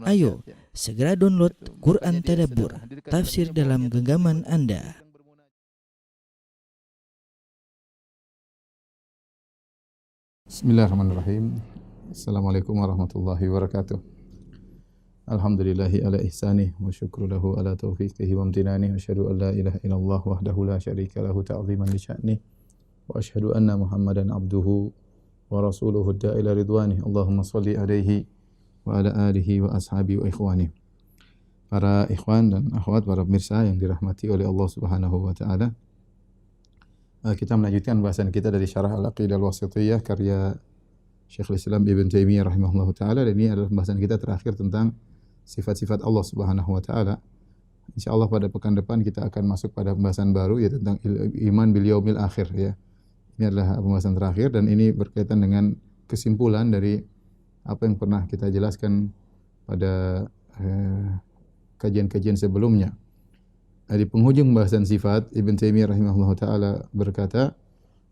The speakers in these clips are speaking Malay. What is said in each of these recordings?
Ayo, segera download Quran Tadabbur, tafsir dalam genggaman Anda. Bismillahirrahmanirrahim. Assalamualaikum warahmatullahi wabarakatuh. Alhamdulillahi ala ihsanih wa syukru lahu ala taufiqihi wa amtinani wa asyhadu an la ilaha illallah wahdahu la syarika lahu ta'ziman li sya'nih wa asyhadu anna Muhammadan abduhu wa rasuluhu da'ila ridwanih. Allahumma shalli alaihi wa ala alihi wa ashabihi wa ikhwani. Para ikhwan dan akhwat, para pemirsa yang dirahmati oleh Allah Subhanahu wa taala. Kita melanjutkan bahasan kita dari Syarah Al-Aqidah Al-Wasithiyah karya Syekhul Islam Ibn Taimiyah rahimahullahu taala, dan ini adalah bahasan kita terakhir tentang sifat-sifat Allah Subhanahu wa taala. Insyaallah pada pekan depan kita akan masuk pada pembahasan baru, yaitu tentang iman bil yaumil akhir ya. Ini adalah pembahasan terakhir dan ini berkaitan dengan kesimpulan dari apa yang pernah kita jelaskan pada kajian-kajian sebelumnya. Di penghujung bahasan sifat, Ibn Taimiyah rahimahullah ta'ala berkata,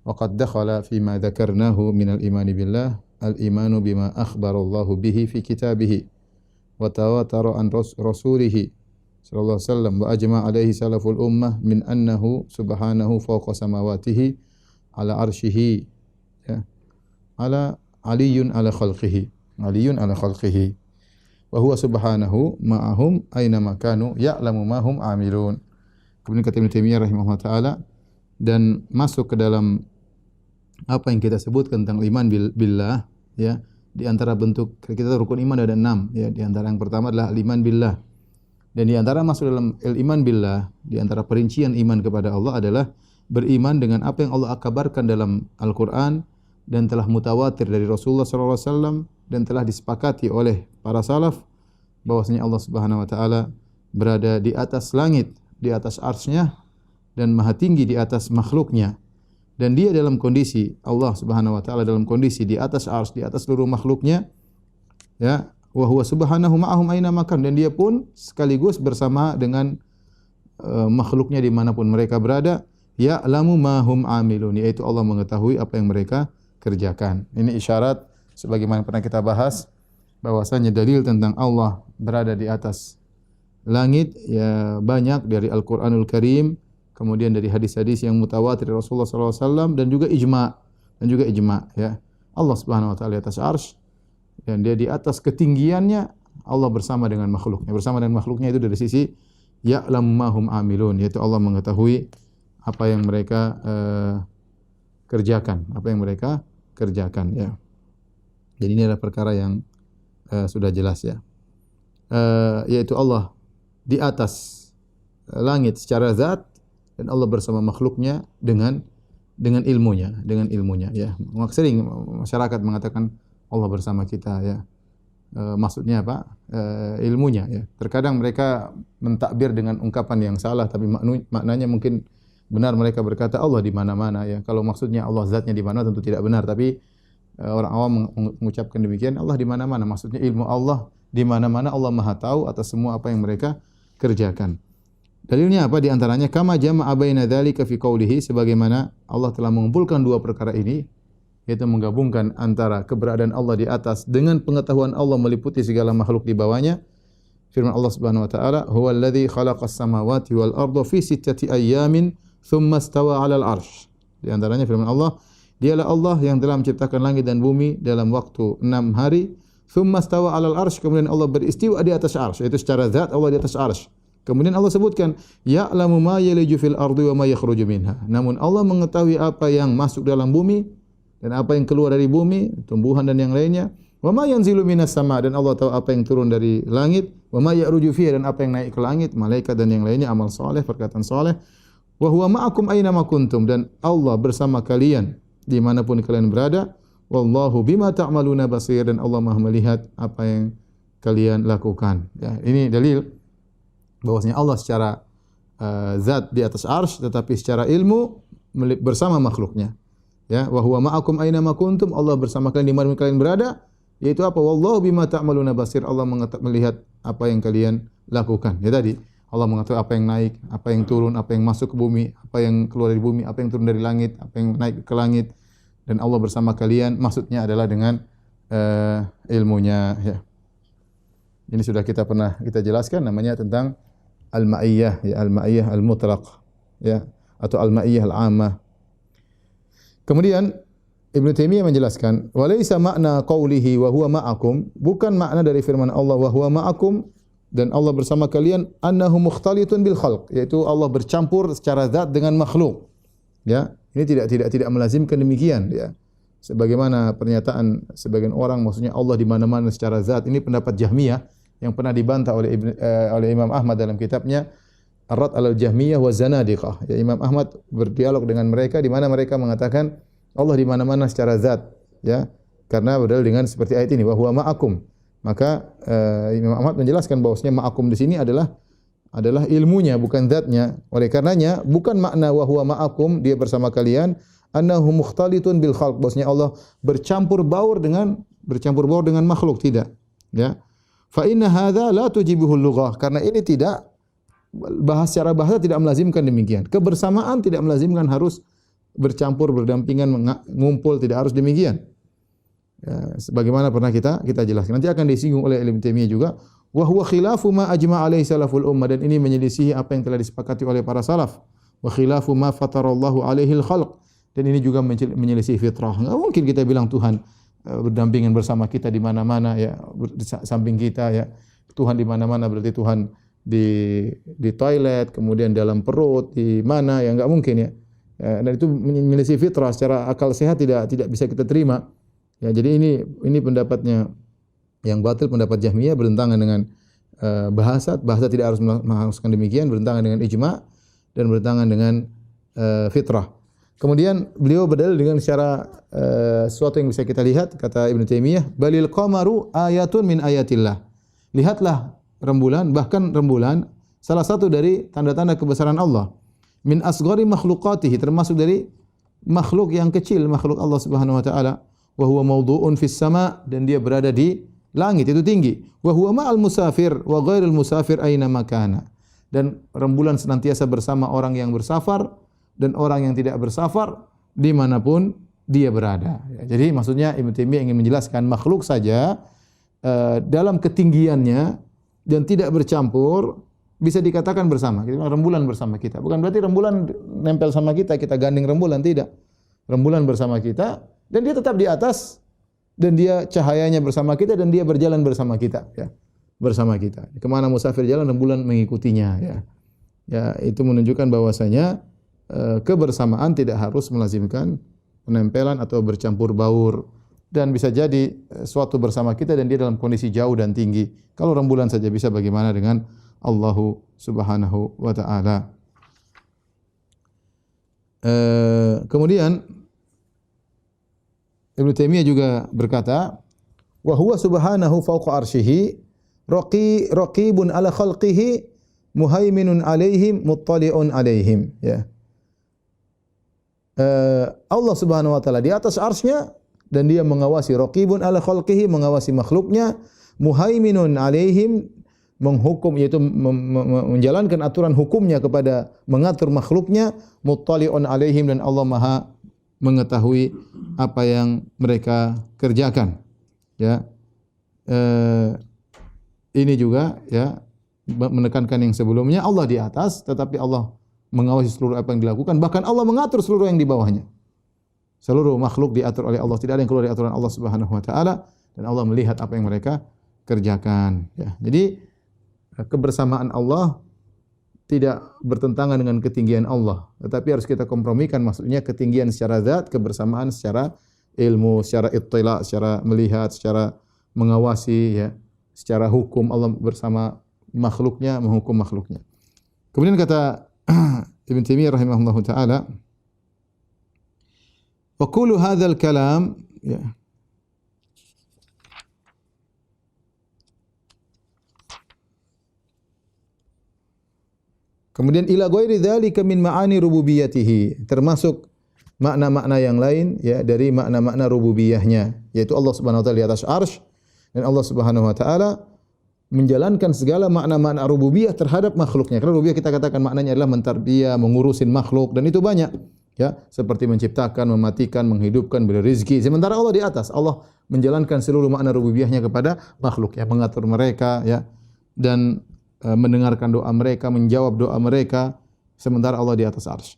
وَقَدْ دَخَلَ فِي مَا ذَكَرْنَاهُ مِنَ الْإِيمَانِ بِاللَّهِ الْإِيمَانُ بِمَا أَخْبَرَ اللَّهُ بِهِ فِي كِتَابِهِ وَتَوَاتَرَ عَنْ رَسُولِهِ صلى الله عليه وسلم وأجمع عليه سلف الأمة من أنه سبحانه فوق سماواته على عرشه على علي على خلقه وهو سبحانه معهم أينما كانوا يعلم ما هم عاملون. Kemudian kata Ibnu Taimiyah rahimahullah taala, dan masuk ke dalam apa yang kita sebutkan tentang iman billah ya. Di antara bentuk kita rukun iman ada 6 ya. Di antara yang pertama adalah iman billah. Dan di antara masuk dalam iman billah, di antara perincian iman kepada Allah adalah beriman dengan apa yang Allah kabarkan dalam Al-Qur'an dan telah mutawatir dari Rasulullah sallallahu alaihi wasallam dan telah disepakati oleh para salaf bahwasanya Allah Subhanahu wa taala berada di atas langit, di atas arsy-Nya dan maha tinggi di atas makhluknya. Dan dia dalam kondisi, Allah Subhanahu wa taala dalam kondisi di atas arsy, di atas seluruh makhluknya ya. Wa huwa subhanahu ma'ahum aina makan, dan dia pun sekaligus bersama dengan makhluknya dimanapun mereka berada. Ya'lamu ma hum amilun, yaitu Allah mengetahui apa yang mereka kerjakan. Ini isyarat sebagaimana pernah kita bahas bahwasanya dalil tentang Allah berada di atas langit ya banyak dari Al-Qur'anul Karim, kemudian dari hadis-hadis yang mutawatir dari Rasulullah sallallahu alaihi wasallam dan juga ijma ya. Allah Subhanahu wa taala di atas arsy dan dia di atas ketinggiannya, Allah bersama dengan makhluknya. Bersama dengan makhluknya itu dari sisi ya'lamu ma hum amilun, yaitu Allah mengetahui apa yang mereka kerjakan, ya. Jadi ini adalah perkara yang sudah jelas ya. Yaitu Allah di atas langit secara zat dan Allah bersama makhluknya dengan ilmunya ya. Sering masyarakat mengatakan Allah bersama kita ya. Maksudnya apa? Ilmunya ya. Terkadang mereka mentakbir dengan ungkapan yang salah, tapi maknanya mungkin benar. Mereka berkata Allah di mana-mana ya. Kalau maksudnya Allah zatnya di mana tentu tidak benar, tapi orang awam mengucapkan demikian, Allah di mana-mana. Maksudnya ilmu Allah di mana-mana, Allah Maha tahu atas semua apa yang mereka kerjakan. Dalilnya apa? Di antaranya kama jama'a baina dzalika fi qoulihi, sebagaimana Allah telah mengumpulkan dua perkara ini, yaitu menggabungkan antara keberadaan Allah di atas dengan pengetahuan Allah meliputi segala makhluk di bawahnya. Firman Allah Subhanahu wa taala, "Huwallazi khalaqas samawati wal arda fi sittati ayyamin tsumma istawa 'alal 'arsy." Di antaranya firman Allah, dialah Allah yang telah menciptakan langit dan bumi dalam waktu 6 hari. Tsumma istawa 'alal 'arsy, kemudian Allah beristiwa di atas arsy, yaitu secara zat Allah di atas arsy. Kemudian Allah sebutkan, ya'lamu ma yaliju fil ardi wa ma yakhruju minha. Namun Allah mengetahui apa yang masuk dalam bumi dan apa yang keluar dari bumi, tumbuhan dan yang lainnya. Wa ma yanzilu minas sama, dan Allah tahu apa yang turun dari langit. Wa ma ya'ruju fiha, dan apa yang naik ke langit, malaikat dan yang lainnya, amal saleh, perkataan saleh. Wa huwa ma'akum aina ma kuntum, dan Allah bersama kalian dimanapun kalian berada. Wallahu bima ta'maluna basir, dan Allah Maha melihat apa yang kalian lakukan. Ya, ini dalil bahwasanya Allah secara zat di atas arsy, tetapi secara ilmu bersama makhluknya. Ya, wa huwa ma'akum aina ma kuntum, Allah bersama kalian di mana kalian berada, yaitu apa? Wallahu bima ta'maluna basir, Allah melihat apa yang kalian lakukan. Ya tadi, Allah mengetahui apa yang naik, apa yang turun, apa yang masuk ke bumi, apa yang keluar dari bumi, apa yang turun dari langit, apa yang naik ke langit, dan Allah bersama kalian, maksudnya adalah dengan ilmunya ya. Ini sudah kita jelaskan, namanya tentang al-ma'iyyah, ya, al-ma'iyyah al-mutlaq, ya, atau al-ma'iyyah al-'ammah. Kemudian Ibnu Taimiyah menjelaskan, "Walaysa makna qaulihi wa huwa ma'akum", bukan makna dari firman Allah wa huwa ma'akum, dan Allah bersama kalian, annahu mukhtalitun bil khalq, yaitu Allah bercampur secara zat dengan makhluk. Ya, ini tidak melazimkan demikian, ya. Sebagaimana pernyataan sebagian orang, maksudnya Allah di mana-mana secara zat. Ini pendapat Jahmiyah yang pernah dibantah oleh Imam Ahmad dalam kitabnya Ar-Rad 'alal Jahmiyah wa Zanadiqah. Ya, Imam Ahmad berdialog dengan mereka di mana mereka mengatakan Allah di mana-mana secara zat, ya. Karena berdalil dengan seperti ayat ini, wa huwa ma'akum. Maka Imam Ahmad menjelaskan bahwasanya ma'akum di sini adalah ilmunya, bukan zatnya. Oleh karenanya bukan makna wa huwa ma'akum, dia bersama kalian, annahu mukhtalitun bil khalq, bahwasanya Allah bercampur baur dengan makhluk, tidak. Ya. Fa inna hadza la tujibuhu lughah, karena ini tidak secara bahasa tidak melazimkan demikian. Kebersamaan tidak melazimkan harus bercampur, berdampingan, mengumpul, tidak harus demikian. Ya, sebagaimana pernah kita jelaskan. Nanti akan disinggung oleh Ibnu Taimiyah juga. Wa huwa khilafu ma ajma' alaihi salaful ummah, dan ini menyelisihi apa yang telah disepakati oleh para salaf. Wa khilafu ma fatarallahu alaihi al-khalq, dan ini juga menyelisihi fitrah. Enggak mungkin kita bilang Tuhan berdampingan bersama kita di mana-mana, ya, di samping kita, ya. Tuhan di mana-mana berarti Tuhan di toilet, kemudian dalam perut, di mana, ya enggak mungkin, ya. Dan itu menyelisih fitrah, secara akal sehat tidak bisa kita terima. Ya, jadi ini pendapatnya yang batil, pendapat Jahmiyah, bertentangan dengan bahasa tidak harus mengharuskan demikian, bertentangan dengan ijma' dan bertentangan dengan fitrah. Kemudian beliau berdalil dengan secara sesuatu yang bisa kita lihat, kata Ibnu Taimiyah, balil qamaru ayatun min ayatillah. Lihatlah rembulan, bahkan rembulan salah satu dari tanda-tanda kebesaran Allah. Min asghari makhluqatihi, termasuk dari makhluk yang kecil, makhluk Allah Subhanahu wa taala. Wa huwa mawdu'un fis sama', dan dia berada di langit, itu tinggi. Wa huwa ma'al musafir wa ghairil musafir aina makana. Dan rembulan senantiasa bersama orang yang bersafar dan orang yang tidak bersafar dimanapun dia berada. Ya, jadi maksudnya Ibnu Taimiyah ingin menjelaskan makhluk saja dalam ketinggiannya dan tidak bercampur bisa dikatakan bersama. Rembulan bersama kita. Bukan berarti rembulan nempel sama kita gandeng rembulan, tidak. Rembulan bersama kita dan dia tetap di atas, dan dia cahayanya bersama kita, dan dia berjalan bersama kita, ya. Bersama kita. Kemana musafir jalan, rembulan mengikutinya, ya. Ya, itu menunjukkan bahwasanya kebersamaan tidak harus melazimkan penempelan atau bercampur baur, dan bisa jadi suatu bersama kita dan dia dalam kondisi jauh dan tinggi. Kalau rembulan saja bisa, bagaimana dengan Allahu Subhanahu wa taala? Kemudian Ibnu Taimiyah juga berkata, wa huwa subhanahu fawqa arsyihi raqibun ala khalqihi muhaiminun alaihim muttali'un alaihim, ya. Allah Subhanahu wa taala di atas arsy-Nya dan dia mengawasi, raqibun ala khalqihi, mengawasi makhluknya, muhaiminun alaihim, menghukum, yaitu menjalankan aturan hukumnya kepada mengatur makhluknya, muttali'un alaihim, dan Allah Maha mengetahui apa yang mereka kerjakan, ya. Ini juga, ya, menekankan yang sebelumnya, Allah di atas tetapi Allah mengawasi seluruh apa yang dilakukan, bahkan Allah mengatur seluruh yang di bawahnya. Seluruh makhluk diatur oleh Allah, tidak ada yang keluar dari aturan Allah Subhanahu wa taala, dan Allah melihat apa yang mereka kerjakan, ya. Jadi kebersamaan Allah tidak bertentangan dengan ketinggian Allah, tetapi harus kita kompromikan, maksudnya ketinggian secara zat, kebersamaan secara ilmu, secara ittila, secara melihat, secara mengawasi, ya, secara hukum. Allah bersama makhluknya, menghukum makhluknya. Kemudian kata Ibnu Taimiyah rahimahullahu taala, wa kullu hadzal kalam, ya, kemudian ila ghairi dzalika min ma'ani rububiyyatihi, termasuk makna-makna yang lain, ya, dari makna-makna rububiyahnya, yaitu Allah Subhanahu wa taala di atas arsy, dan Allah Subhanahu wa taala menjalankan segala makna-makna rububiyah terhadap makhluknya. Karena rububiyah kita katakan maknanya adalah mentarbiyah, mengurusin makhluk, dan itu banyak. Ya, seperti menciptakan, mematikan, menghidupkan, beri rezeki. Sementara Allah di atas. Allah menjalankan seluruh makna rububiyahnya kepada makhluk, ya, mengatur mereka, ya, dan mendengarkan doa mereka, menjawab doa mereka, sementara Allah di atas arsy.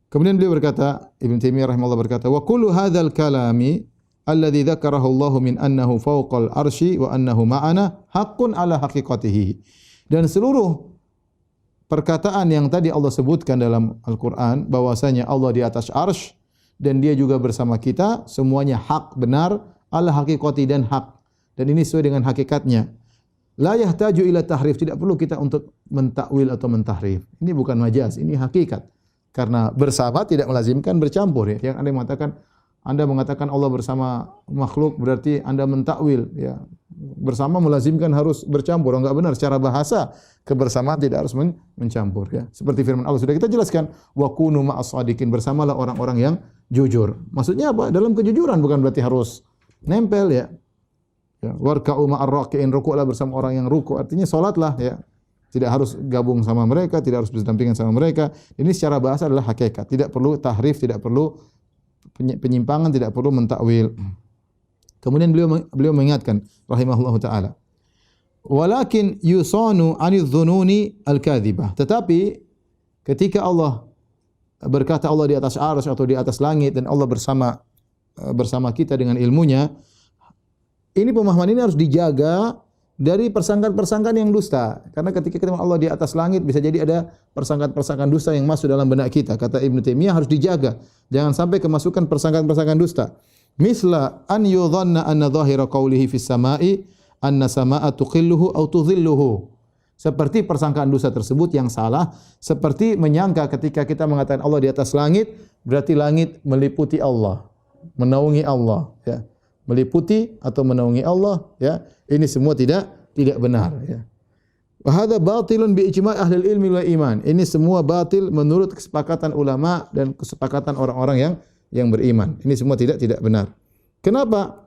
Kemudian beliau berkata, Ibnu Taimiyah rahimahullah berkata, "Wa kullu hadzal kalami alladhi dzakarahu Allah min annahu fawqal arsy wa annahu ma'ana haqqun ala haqiqatihi." Dan seluruh perkataan yang tadi Allah sebutkan dalam Al-Quran, bahwasanya Allah di atas arsy dan dia juga bersama kita, semuanya hak, benar, ala haqiqati, dan hak. Dan ini sesuai dengan hakikatnya. La yahtaju ila tahrif, tidak perlu kita untuk mentakwil atau mentahrif. Ini bukan majaz, ini hakikat. Karena bersama tidak melazimkan bercampur, ya. Yang Anda mengatakan Allah bersama makhluk berarti Anda mentakwil, ya. Bersama melazimkan harus bercampur. Enggak benar, secara bahasa kebersamaan tidak harus mencampur, ya. Seperti firman Allah sudah kita jelaskan, wa kunu ma'as shadiqin, bersamalah orang-orang yang jujur. Maksudnya apa? Dalam kejujuran, bukan berarti harus nempel, ya. Ya, warka'u ma'ar raki'in, rukuklah bersama orang yang rukuk. Artinya salatlah, ya. Tidak harus gabung sama mereka, tidak harus berdampingan sama mereka. Ini secara bahasa adalah hakikat. Tidak perlu tahrif, tidak perlu penyimpangan, tidak perlu mentakwil. Kemudian beliau mengingatkan rahimahullahu taala, walakin yusanu 'anil dhununi al-kadzibah. Tetapi ketika Allah berkata Allah di atas arsy atau di atas langit dan Allah bersama kita dengan ilmunya, ini pemahaman ini harus dijaga dari persangkaan-persangkaan yang dusta. Karena ketika kita Allah di atas langit, bisa jadi ada persangkaan-persangkaan dusta yang masuk dalam benak kita. Kata Ibnu Taimiyah, harus dijaga. Jangan sampai kemasukan persangkaan-persangkaan dusta. Misla an yudhanna anna dhahira qawlihi fis sama'i anna sama'a tuqilluhu aw tudhilluhu. Seperti persangkaan dosa tersebut yang salah, seperti menyangka ketika kita mengatakan Allah di atas langit, berarti langit meliputi Allah, menaungi Allah, ya. Meliputi atau menaungi Allah, ya. Ini semua tidak benar, ya. Wa hadza batilun bi ijma' ahli ilmi wal iman. Ini semua batil menurut kesepakatan ulama dan kesepakatan orang-orang yang beriman. Ini semua tidak benar. Kenapa?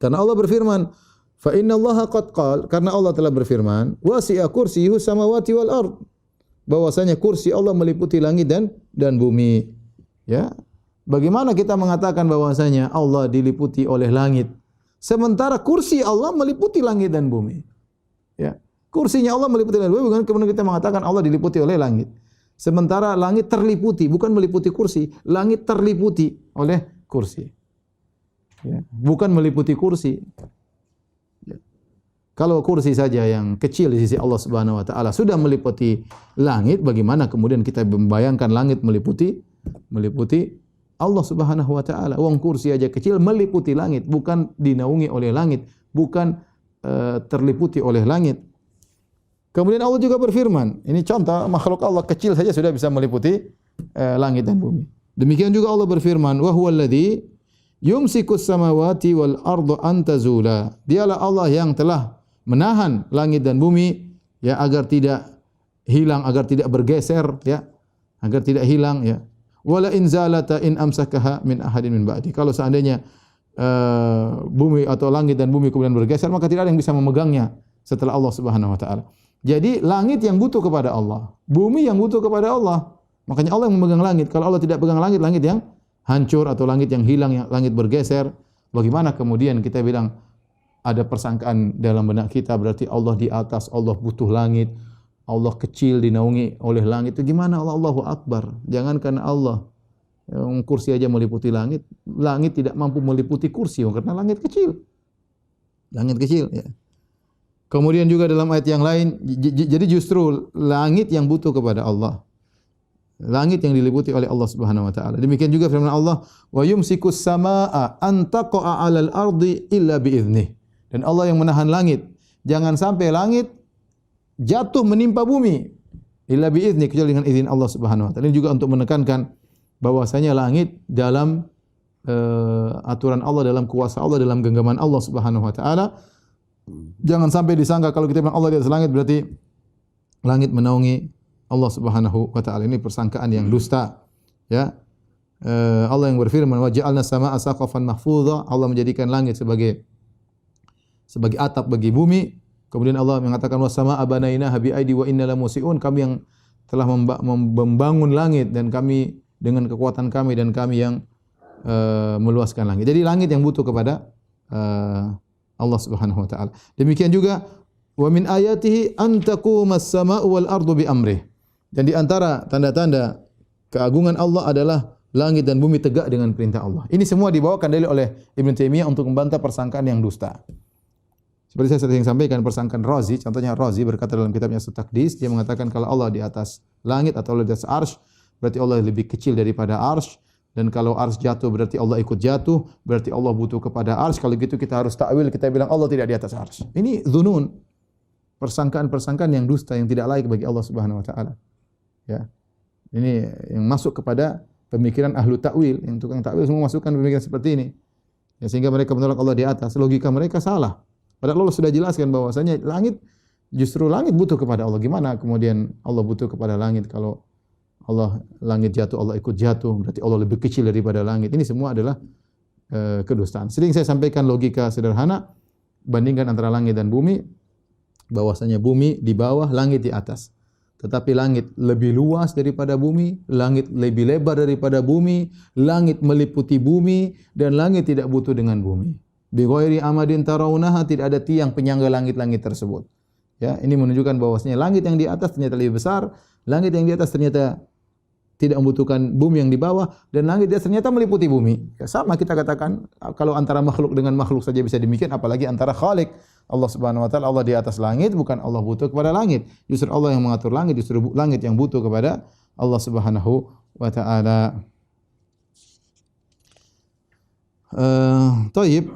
Karena Allah berfirman, fa inna Allaha qad qala, karena Allah telah berfirman, wasi'a kursiyyuhu samawati wal ard. Bahwasanya kursi Allah meliputi langit dan bumi. Ya. Bagaimana kita mengatakan bahwasanya Allah diliputi oleh langit, sementara kursi Allah meliputi langit dan bumi? Ya. Kursinya Allah meliputi langit dan bumi, bukan kemudian kita mengatakan Allah diliputi oleh langit. Sementara langit terliputi, bukan meliputi kursi, langit terliputi oleh kursi. Ya. Bukan meliputi kursi. Ya. Kalau kursi saja yang kecil di sisi Allah Subhanahu wa taala sudah meliputi langit, bagaimana kemudian kita membayangkan langit meliputi Allah Subhanahu wa taala? Wong kursi aja kecil meliputi langit, bukan dinaungi oleh langit, bukan terliputi oleh langit. Kemudian Allah juga berfirman, ini contoh makhluk Allah kecil saja sudah bisa meliputi langit dan bumi. Demikian juga Allah berfirman, wa huwal ladzi yumsikus samawati wal arda an tazula. Dialah Allah yang telah menahan langit dan bumi, ya, agar tidak hilang, agar tidak bergeser, ya, agar tidak hilang, ya. Wala in zalata in amsakaha min ahadin min ba'di. Kalau seandainya bumi atau langit dan bumi kemudian bergeser, maka tidak ada yang bisa memegangnya setelah Allah Subhanahu wa taala. Jadi langit yang butuh kepada Allah, bumi yang butuh kepada Allah. Makanya Allah yang memegang langit. Kalau Allah tidak pegang langit, langit yang hancur atau langit yang hilang, yang langit bergeser. Bagaimana kemudian kita bilang ada persangkaan dalam benak kita berarti Allah di atas, Allah butuh langit, Allah kecil dinaungi oleh langit. Itu gimana Allah? Allahu Akbar. Jangankan Allah, yang kursi aja meliputi langit, langit tidak mampu meliputi kursi karena langit kecil. Langit kecil, ya. Kemudian juga dalam ayat yang lain, jadi justru langit yang butuh kepada Allah. Langit yang diliputi oleh Allah Subhanahu wa taala. Demikian juga firman Allah, wa yumsikus samaa'a an taqa'a 'alal ardi illa biiznih. Dan Allah yang menahan langit, jangan sampai langit jatuh menimpa bumi illa biizni, kecuali dengan izin Allah Subhanahu wa taala. Ini juga untuk menekankan bahwasanya langit dalam aturan Allah, dalam kuasa Allah, dalam genggaman Allah Subhanahu wa taala. Jangan sampai disangka kalau kita bilang Allah di atas langit berarti langit menaungi Allah Subhanahu wa taala. Ini persangkaan yang dusta, ya. Allah yang berfirman, wa ja'alna samaa'a saqafan mahfudha. Allah menjadikan langit sebagai atap bagi bumi. Kemudian Allah mengatakan, was samaa'a banainaha bi aidi wa inna lamusiun. Kami yang telah membangun langit dan kami dengan kekuatan kami dan kami yang meluaskan langit. Jadi langit yang butuh kepada Allah Subhanahu wa taala. Demikian juga wa min ayatihi an taqumas samaa'u wal ardu bi amrih. Dan di antara tanda-tanda keagungan Allah adalah langit dan bumi tegak dengan perintah Allah. Ini semua dibawakan dalil oleh Ibn Taimiyah untuk membantah persangkaan yang dusta. Seperti saya sering sampaikan, persangkaan Razi, contohnya Razi berkata dalam kitabnya At-Taqdis, dia mengatakan kalau Allah di atas langit atau Allah di atas arsy, berarti Allah lebih kecil daripada arsy, dan kalau arsy jatuh berarti Allah ikut jatuh, berarti Allah butuh kepada arsy. Kalau gitu kita harus takwil, kita bilang Allah tidak di atas arsy. Ini dzunun, persangkaan-persangkaan yang dusta yang tidak layak bagi Allah Subhanahu wa taala. Ya. Ini yang masuk kepada pemikiran ahlu takwil, yang tukang takwil semua masukkan pemikiran seperti ini. Ya, sehingga mereka menolak Allah di atas. Logika mereka salah. Padahal Allah sudah jelaskan bahwasanya langit, justru langit butuh kepada Allah. Gimana kemudian Allah butuh kepada langit? Kalau Allah langit jatuh, Allah ikut jatuh, berarti Allah lebih kecil daripada langit. Ini semua adalah kedustaan. Sering saya sampaikan logika sederhana, bandingkan antara langit dan bumi, bahwasanya bumi di bawah, langit di atas. Tetapi langit lebih luas daripada bumi, langit lebih lebar daripada bumi, langit meliputi bumi, dan langit tidak butuh dengan bumi. Bi ghairi amadin tarawunaha, tidak ada tiang penyangga langit-langit tersebut. Ya, ini menunjukkan bahwasanya langit yang di atas ternyata lebih besar, langit yang di atas ternyata tidak membutuhkan bumi yang di bawah, dan langit di atas ternyata meliputi bumi. Ya, sama kita katakan kalau antara makhluk dengan makhluk saja bisa demikian, apalagi antara Khalik Allah Subhanahu wa taala. Allah di atas langit, bukan Allah butuh kepada langit. Justru Allah yang mengatur langit, justru langit yang butuh kepada Allah Subhanahu wa taala. Taib.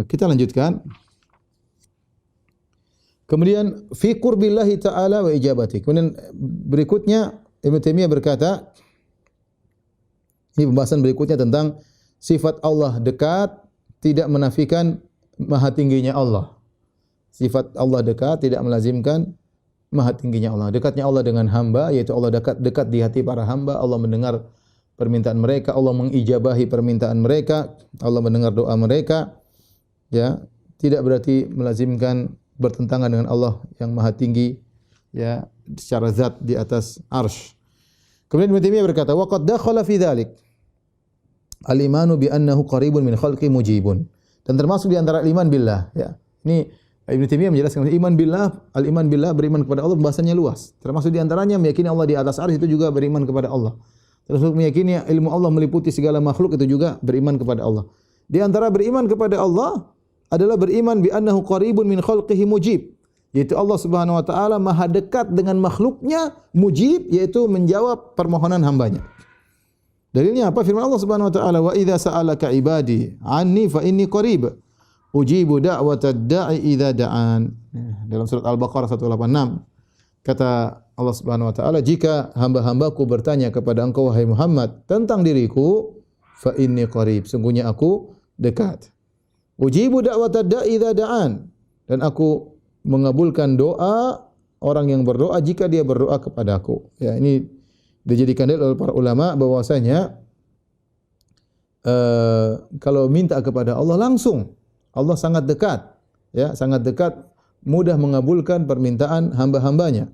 Kita lanjutkan. Kemudian fi qurbillahi ta'ala wa ijabati. Kemudian berikutnya Ibn Taimiyah berkata, ini pembahasan berikutnya tentang sifat Allah dekat tidak menafikan maha tingginya Allah. Sifat Allah dekat tidak melazimkan maha tingginya Allah. Dekatnya Allah dengan hamba, yaitu Allah dekat di hati para hamba. Allah mendengar permintaan mereka, Allah mengijabahi permintaan mereka, Allah mendengar doa mereka. Ya, tidak berarti melazimkan bertentangan dengan Allah yang maha tinggi, ya, secara zat di atas arsy. Kemudian Ibnu Taimiyah berkata, wa qad dakhala fi dzalik al-imanu bi annahu qaribun min khalqi mujibun. Dan termasuk di antara iman billah, ya. Ini Ibnu Taimiyah menjelaskan iman billah, al-iman billah, beriman kepada Allah, bahasanya luas. Termasuk di antaranya meyakini Allah di atas arsy, itu juga beriman kepada Allah. Termasuk meyakini ilmu Allah meliputi segala makhluk, itu juga beriman kepada Allah. Di antara beriman kepada Allah adalah beriman bi annahu qaribun min khalqihi mujib, yaitu Allah Subhanahu wa taala maha dekat dengan makhluknya, mujib, yaitu menjawab permohonan hambanya. Dalilnya apa? Firman Allah Subhanahu wa taala, wa idza sa'alaka ibadi anni fa inni qarib ujibu da'watad da'i idza da'an. Dalam surat Al-Baqarah 186 kata Allah Subhanahu wa taala, jika hamba-hambaku bertanya kepada engkau wahai Muhammad tentang diriku, fa inni qarib, sungguhnya aku dekat. Ujibu da'watad da'i idza da'an, dan aku mengabulkan doa orang yang berdoa jika dia berdoa kepadaku. Ya, ini dijadikan dalil oleh para ulama bahwasanya kalau minta kepada Allah langsung, Allah sangat dekat, ya, sangat dekat, mudah mengabulkan permintaan hamba-hambanya.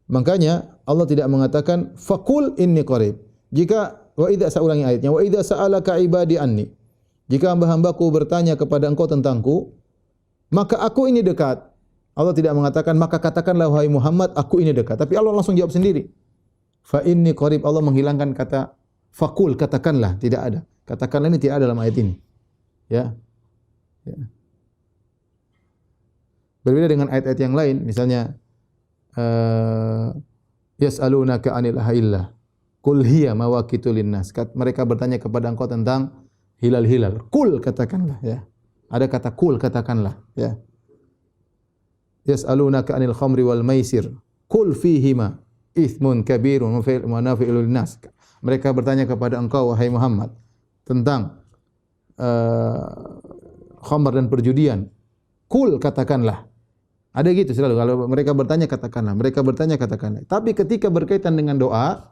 Makanya Allah tidak mengatakan faqul inni qarib. Jika wa idza, saya ulangi ayatnya, wa idza sa'alaka ibadi anni, jika hamba-hambaku bertanya kepada engkau tentangku, maka aku ini dekat. Allah tidak mengatakan maka katakanlah wahai Muhammad aku ini dekat, tapi Allah langsung jawab sendiri. Fa inni qarib, Allah menghilangkan kata faqul, katakanlah, tidak ada. Katakanlah ini tidak ada dalam ayat ini. Ya. Ya. Berbeda dengan ayat-ayat yang lain, misalnya yas'alunaka 'anil ahillah qul hiya mawaqitu linnas. Mereka bertanya kepada engkau tentang hilal-hilal. Qul, katakanlah, ya. Ada kata qul, katakanlah, ya. Yas'alunaka 'anil khamri wal maisir qul fihima ithmun kabirun wa manafi'u linnas. Mereka bertanya kepada engkau wahai Muhammad tentang khamr dan perjudian. Qul, katakanlah. Ada gitu selalu, kalau mereka bertanya katakanlah, mereka bertanya katakanlah. Tapi ketika berkaitan dengan doa,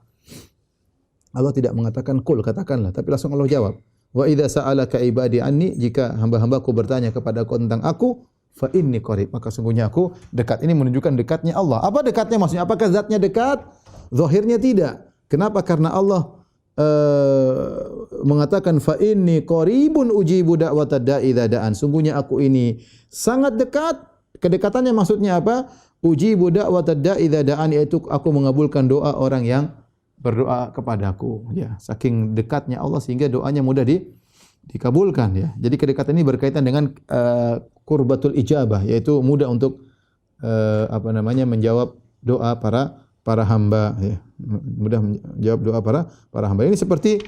Allah tidak mengatakan qul, katakanlah, tapi langsung Allah jawab. Wa idza sa'alaka ibadi anni, jika hamba-hambaku bertanya kepada aku tentang aku, fa inni qarib, maka sungguhnya aku dekat. Ini menunjukkan dekatnya Allah. Apa dekatnya maksudnya? Apakah zatnya dekat? Zahirnya tidak. Kenapa? Karena Allah mengatakan fa inni qaribun ujibu da'watad da'i idza da'an. Sungguhnya aku ini sangat dekat. Kedekatannya maksudnya apa? Ujibu da'watad da'i idza da'an, yaitu aku mengabulkan doa orang yang berdoa kepadaku. Ya, saking dekatnya Allah sehingga doanya mudah dikabulkan ya. Jadi kedekatan ini berkaitan dengan qurbatul ijabah, yaitu mudah untuk menjawab doa para hamba ya. Mudah menjawab doa para hamba. Ini seperti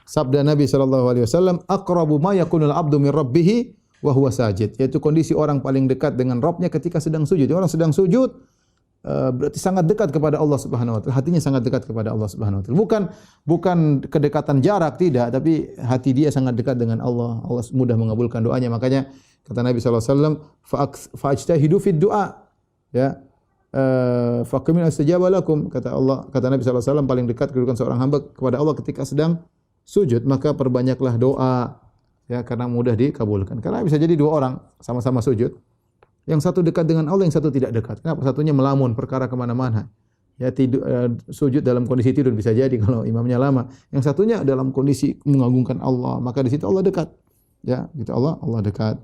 sabda Nabi sallallahu alaihi wasallam, aqrabu ma yakunul abdu min rabbih wa huwa sajid, yaitu kondisi orang paling dekat dengan Rabbnya ketika sedang sujud. Orang sedang sujud berarti sangat dekat kepada Allah Subhanahu wa taala. Hatinya sangat dekat kepada Allah Subhanahu wa taala. Bukan kedekatan jarak, tidak, tapi hati dia sangat dekat dengan Allah. Allah mudah mengabulkan doanya. Makanya kata Nabi sallallahu alaihi wasallam, fa'ajtahidu fid du'a. Ya. Faqimil astajaba lakum, kata Nabi sallallahu alaihi wasallam, paling dekat kedudukan seorang hamba kepada Allah ketika sedang sujud, maka perbanyaklah doa ya, karena mudah dikabulkan. Karena bisa jadi dua orang sama-sama sujud, yang satu dekat dengan Allah, yang satu tidak dekat. Kenapa? Satunya melamun perkara kemana-mana. Ya, sujud dalam kondisi tidur bisa jadi kalau imamnya lama. Yang satunya dalam kondisi mengagungkan Allah, maka di situ Allah dekat. Ya, gitu Allah dekat.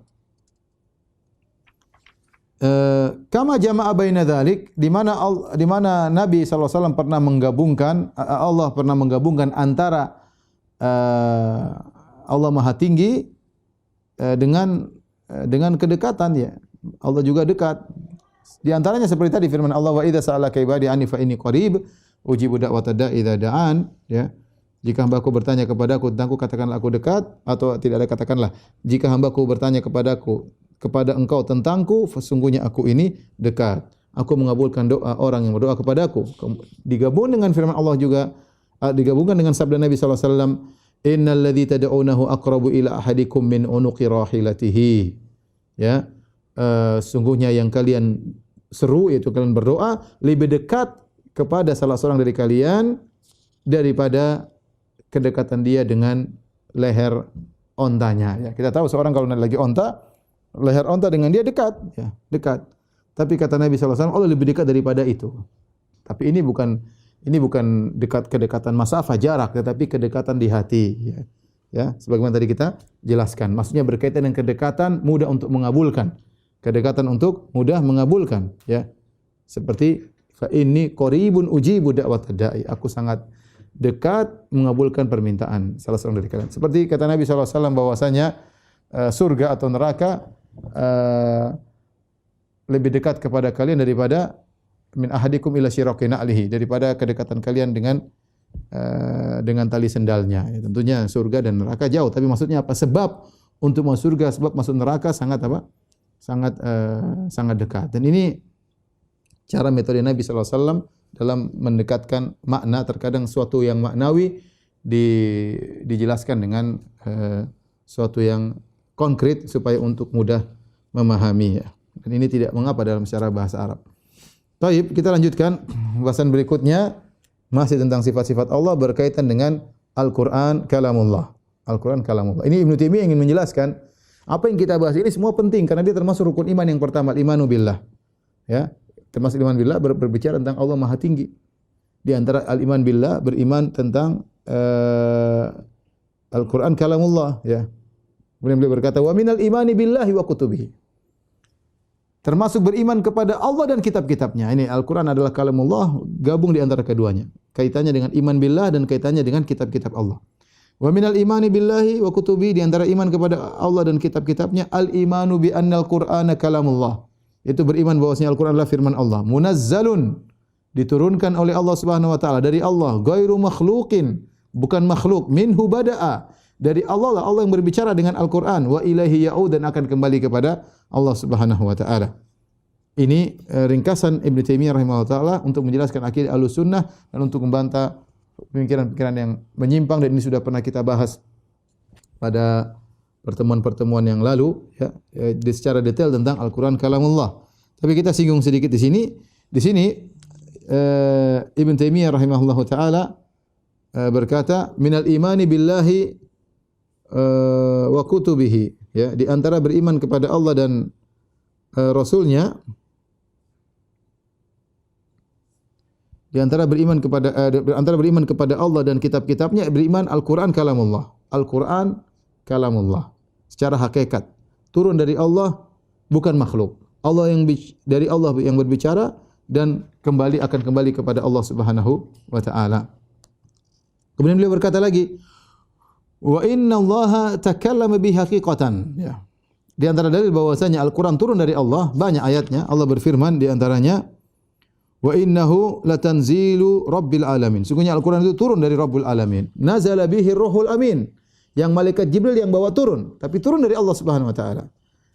Kama jama'a baina dzalik, di mana Nabi sallallahu alaihi wasallam pernah menggabungkan, Allah pernah menggabungkan antara Allah Maha Tinggi dengan kedekatan ya. Allah juga dekat. Di antaranya seperti tadi firman Allah, wa idza sa'alaka ibadi anni fa inni qarib ujibu da'watad da'i idza da'an, ya. Jika hambaku bertanya kepadaku tentangku, katakanlah aku dekat, atau tidak ada katakanlah, jika hambaku bertanya kepada engkau tentangku, sesungguhnya aku ini dekat. Aku mengabulkan doa orang yang berdoa kepadaku. Digabung dengan firman Allah juga, digabungkan dengan sabda Nabi sallallahu alaihi wasallam, innal ladzi tad'unahu aqrabu ila ahadikum min unuqi rahilatihi. Ya. Sungguhnya yang kalian seru, yaitu kalian berdoa, lebih dekat kepada salah seorang dari kalian daripada kedekatan dia dengan leher ontanya. Ya, kita tahu seorang kalau lagi onta, leher onta dengan dia dekat, ya, dekat. Tapi kata Nabi sallallahu alaihi wasallam, Allah lebih dekat daripada itu. Tapi ini bukan kedekatan masafah jarak, tetapi kedekatan di hati, ya. Ya, sebagaimana tadi kita jelaskan. Maksudnya berkaitan dengan kedekatan mudah untuk mengabulkan. Kedekatan untuk mudah mengabulkan, ya. Seperti fa inni qaribun ujibu da'watad da'i. Aku sangat dekat mengabulkan permintaan salah seorang dari kalian. Seperti kata Nabi sallallahu alaihi wasallam bahwasanya surga atau neraka lebih dekat kepada kalian daripada min ahadikum ila syiraqi na'lihi, daripada kedekatan kalian dengan tali sendalnya. Ya, tentunya surga dan neraka jauh, tapi maksudnya apa? Sebab untuk masuk surga, sebab masuk neraka sangat apa? Sangat dekat. Dan ini cara metode Nabi sallallahu alaihi wasallam dalam mendekatkan makna. Terkadang suatu yang maknawi dijelaskan dengan suatu yang konkret supaya untuk mudah memahami, ya. Dan ini tidak mengapa dalam secara bahasa Arab. Baik, kita lanjutkan bahasan berikutnya, masih tentang sifat-sifat Allah berkaitan dengan Al-Qur'an kalamullah. Al-Qur'an kalamullah. Ini Ibnu Taimiyah ingin menjelaskan apa yang kita bahas ini semua penting karena dia termasuk rukun iman yang pertama, imanu billah. Ya, termasuk iman billah berbicara tentang Allah Maha Tinggi. Di antara al-iman billah beriman tentang Al-Qur'an kalamullah, ya. Kemudian beliau berkata, wa minal imani billahi wa kutubihi. Termasuk beriman kepada Allah dan kitab-kitabnya. Ini Al-Quran adalah kalamullah, gabung di antara keduanya. Kaitannya dengan iman billah dan kaitannya dengan kitab-kitab Allah. Wa minal imani billahi wa kutubihi, di antara iman kepada Allah dan kitab-kitabnya, al-imanu bi annal Qur'ana kalamullah. Itu beriman bahwasanya Al-Quran adalah firman Allah. Munazzalun, diturunkan oleh Allah Subhanahu wa taala, dari Allah, ghairu makhluqin, bukan makhluk, minhu bada'a. Dari Allah lah Allah yang berbicara dengan Al-Quran. Wa ilaihi ya'ud, dan akan kembali kepada Allah Subhanahu wa taala. Ini ringkasan Ibnu Taimiyah rahimahullah taala untuk menjelaskan akidah Ahlussunnah dan untuk membantah pemikiran-pemikiran yang menyimpang, dan ini sudah pernah kita bahas pada pertemuan-pertemuan yang lalu, ya, secara detail tentang Al-Quran kalamullah. Tapi kita singgung sedikit di sini. Di sini Ibnu Taimiyah rahimahullah taala berkata, minal imani billahi wa kutubihi, ya, di antara beriman kepada Allah dan Rasulnya, Di antara beriman kepada Allah dan kitab-kitabnya, beriman Al-Qur'an kalamullah. Al-Qur'an kalamullah. Secara hakikat turun dari Allah, bukan makhluk. Allah dari Allah yang berbicara dan akan kembali kepada Allah Subhanahu wa taala. Kemudian beliau berkata lagi, wa inna Allaha takallama bi haqiqatan. Ya. Di antara dalil bahwasanya Al-Qur'an turun dari Allah, banyak ayatnya. Allah berfirman di antaranya, wa innahu latanzilu rabbil alamin. Sungguhnya Al-Qur'an itu turun dari Rabbul Alamin. Nazala bihi Ruhul Amin. Yang malaikat Jibril yang bawa turun, tapi turun dari Allah Subhanahu wa taala.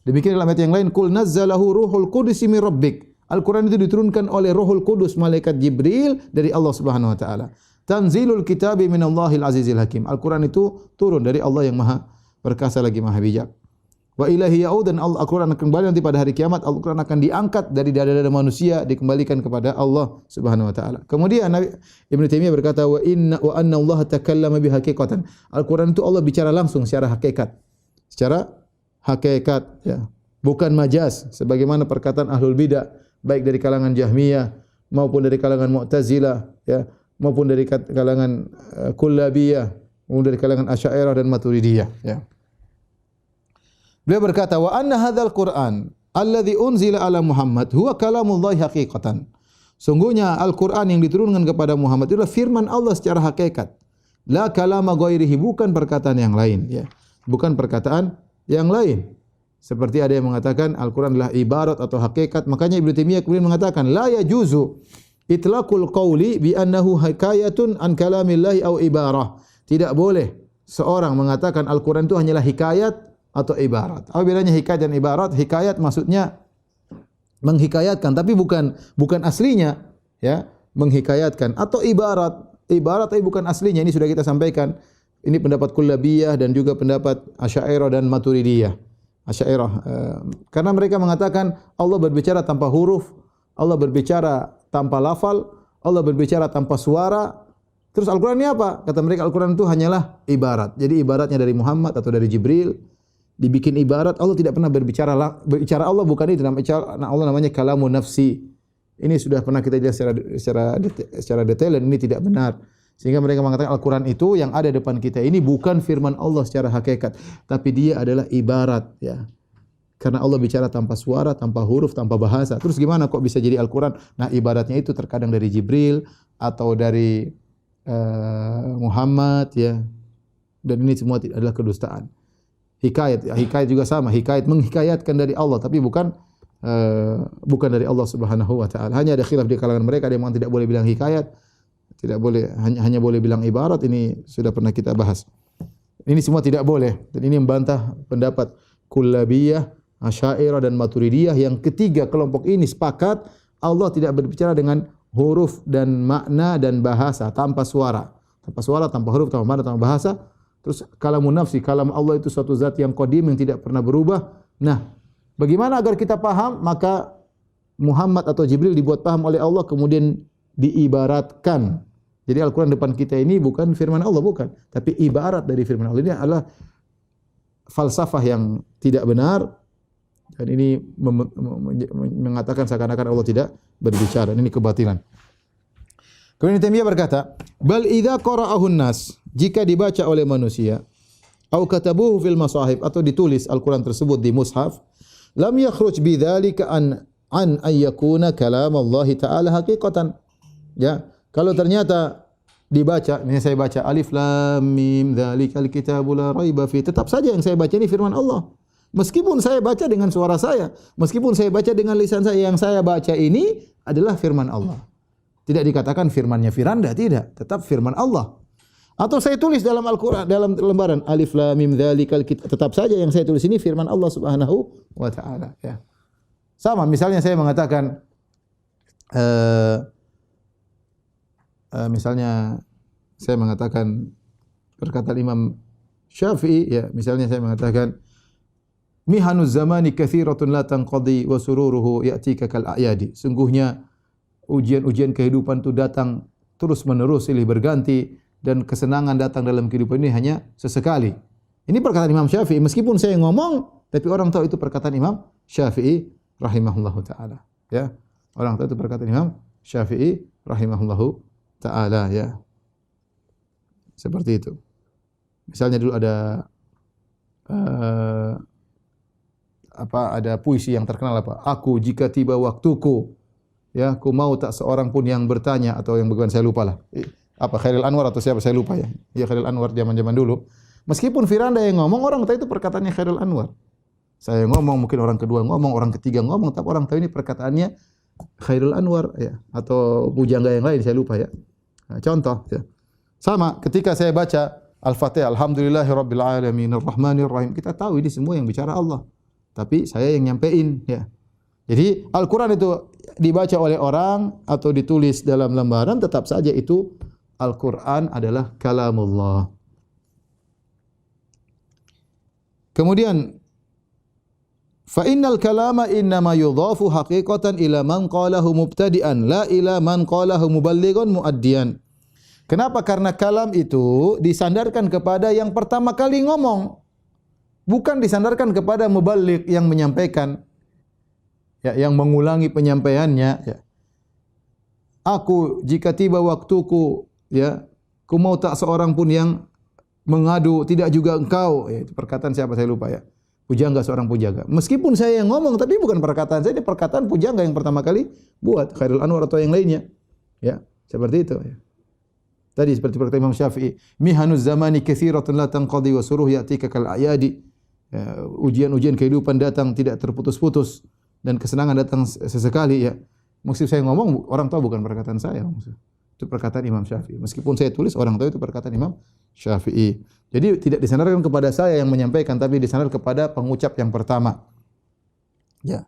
Demikian dalam ayat yang lain, qul nazzalahu Ruhul Qudus min rabbik. Al-Qur'an itu diturunkan oleh Ruhul Qudus, malaikat Jibril dari Allah Subhanahu wa taala. Tanzilul kitabi minallahil azizil hakim. Al-Qur'an itu turun dari Allah yang Maha perkasa lagi Maha bijak. Wa ilahi ya'ud, dan Al-Qur'an akan kembali nanti pada hari kiamat. Al-Qur'an akan diangkat dari dada-dada manusia, dikembalikan kepada Allah Subhanahu wa taala. Kemudian Ibnu Taimiyah berkata, wa anna Allah takallama bi haqiqatan. Al-Qur'an itu Allah bicara langsung secara hakikat. Secara hakikat, ya. Bukan majaz sebagaimana perkataan ahlul bidah, baik dari kalangan Jahmiyah maupun dari kalangan Mu'tazilah, ya, maupun dari kalangan Kullabiyah, maupun dari kalangan Asy'ariyah dan Maturidiyah, ya. Beliau berkata, wa anna hadzal Qur'an alladzi unzila ala Muhammad huwa kalamullahi haqiqatan. Sungguhnya Al-Qur'an yang diturunkan kepada Muhammad itulah firman Allah secara hakikat. La kalama ghairihi, bukan perkataan yang lain, ya. Bukan perkataan yang lain. Seperti ada yang mengatakan Al-Qur'an adalah ibarat atau hakikat. Makanya Ibnu Taimiyah kemudian mengatakan la yajuzu itlaqul qawli bi annahu hikayatun an kalamillahi au ibarah. Tidak boleh seorang mengatakan Al-Qur'an itu hanyalah hikayat atau ibarat. Apa bedanya hikayat dan ibarat? Hikayat maksudnya menghikayatkan, tapi bukan aslinya, ya, menghikayatkan. Atau ibarat tapi bukan aslinya. Ini sudah kita sampaikan. Ini pendapat Kullabiyah dan juga pendapat Asy'ariyah dan Maturidiyah. Asy'ariyah karena mereka mengatakan Allah berbicara tanpa huruf, Allah berbicara tanpa lafal, Allah berbicara tanpa suara. Terus Al-Qur'an ini apa? Kata mereka Al-Qur'an itu hanyalah ibarat. Jadi ibaratnya dari Muhammad atau dari Jibril dibikin ibarat. Allah tidak pernah berbicara Allah bukan itu. Nama Allah namanya kalamun nafsi. Ini sudah pernah kita jelas secara detail dan ini tidak benar. Sehingga mereka mengatakan Al-Qur'an itu yang ada depan kita ini bukan firman Allah secara hakikat, tapi dia adalah ibarat, ya. Karena Allah bicara tanpa suara, tanpa huruf, tanpa bahasa. Terus gimana kok bisa jadi Al-Qur'an? Nah, ibaratnya itu terkadang dari Jibril atau dari Muhammad, ya. Dan ini semua adalah kedustaan. Hikayat juga sama. Hikayat menghikayatkan dari Allah, tapi bukan dari Allah Subhanahu wa taala. Hanya ada khilaf di kalangan mereka, ada yang tidak boleh bilang hikayat, tidak boleh, hanya boleh bilang ibarat. Ini sudah pernah kita bahas. Ini semua tidak boleh, dan ini membantah pendapat Kullabiyah, Asy'ariyah dan Maturidiyah. Yang ketiga kelompok ini sepakat Allah tidak berbicara dengan huruf dan makna dan bahasa, tanpa suara, tanpa huruf, tanpa makna, tanpa bahasa. Terus kalamun nafsi, kalam Allah itu suatu zat yang qadim yang tidak pernah berubah. Nah, bagaimana agar kita paham? Maka Muhammad atau Jibril dibuat paham oleh Allah kemudian diibaratkan. Jadi Al-Qur'an depan kita ini bukan firman Allah, bukan, tapi ibarat dari firman Allah. Ini adalah falsafah yang tidak benar, dan ini mengatakan seakan-akan Allah tidak berbicara. Ini kebatilan. Kemudian Taimiyah berkata, bal idza qara'ahun nas, jika dibaca oleh manusia, au katabuhu fil masahif, atau ditulis Al-Qur'an tersebut di mushaf, lam yakhruj bidzalika an yakuna kalam Allah taala haqiqatan. Ya, kalau ternyata dibaca, misalnya saya baca alif lam mim dzalikal kitabu la raiba fi, tetap saja yang saya baca ini firman Allah. Meskipun saya baca dengan suara saya, meskipun saya baca dengan lisan saya, yang saya baca ini adalah firman Allah. Tidak dikatakan firmannya Firanda, tidak, tetap firman Allah. Atau saya tulis dalam Al-Qur'an, dalam lembaran alif lam mim dzalikal kitab, tetap saja yang saya tulis ini firman Allah Subhanahu wa taala, ya. Sama misalnya saya mengatakan misalnya saya mengatakan perkataan Imam Syafi'i, ya, misalnya saya mengatakan mihanuz zamani katsiratun la tanqadi wa sururuhu ya'tika kal a'yadi. Sungguhnya ujian-ujian kehidupan itu datang terus-menerus silih berganti, dan kesenangan datang dalam kehidupan ini hanya sesekali. Ini perkataan Imam Syafi'i, meskipun saya ngomong tapi orang tahu itu perkataan Imam Syafi'i rahimahullahu taala, ya. Orang tahu itu perkataan Imam Syafi'i rahimahullahu taala ya. Seperti itu. Misalnya dulu ada ada puisi yang terkenal apa? Aku jika tiba waktuku, ya, aku mau tak seorang pun yang bertanya atau yang bagaimana, saya lupa lah. Apa Khairil Anwar atau siapa saya lupa ya. Ya Khairil Anwar zaman-zaman dulu. Meskipun Firanda yang ngomong, orang tahu itu perkataannya Khairil Anwar. Saya ngomong, mungkin orang kedua ngomong, orang ketiga ngomong, tapi orang tahu ini perkataannya Khairil Anwar ya, atau pujangga yang lain saya lupa ya. Nah, contoh ya. Sama ketika saya baca Al-Fatihah, Alhamdulillahirabbil alamin arrahmanir rahim. Kita tahu ini semua yang bicara Allah. Tapi saya yang nyampein ya. Jadi Al-Qur'an itu dibaca oleh orang atau ditulis dalam lembaran, tetap saja itu Al-Qur'an adalah kalamullah. Kemudian fa innal kalama innama yudhafu haqiqatan ila man qalahu mubtadi'an la ila man qalahu muballighan muaddiyan. Kenapa? Karena kalam itu disandarkan kepada yang pertama kali ngomong, bukan disandarkan kepada muballigh yang menyampaikan, ya, yang mengulangi penyampaiannya. Ya. Aku jika tiba waktuku, ya, ku mau tak seorang pun yang mengadu, tidak juga engkau. Ya, itu perkataan siapa saya lupa ya. Pujangga, seorang pujangga. Meskipun saya yang ngomong, tapi bukan perkataan saya, ini perkataan pujangga yang pertama kali buat Khairul Anwar atau yang lainnya. Ya, seperti itu. Ya. Tadi seperti perkataan Imam Syafi'i, mihanuz zamani katsiratun la tanqadi wa suruh ya'tika kal ayadi. Ya, ujian-ujian kehidupan datang tidak terputus-putus dan kesenangan datang sesekali ya. Maksud saya ngomong, orang tahu bukan perkataan saya. Itu perkataan Imam Syafi'i. Meskipun saya tulis, orang tahu itu perkataan Imam Syafi'i. Jadi tidak disandarkan kepada saya yang menyampaikan, tapi disandarkan kepada pengucap yang pertama. Ya.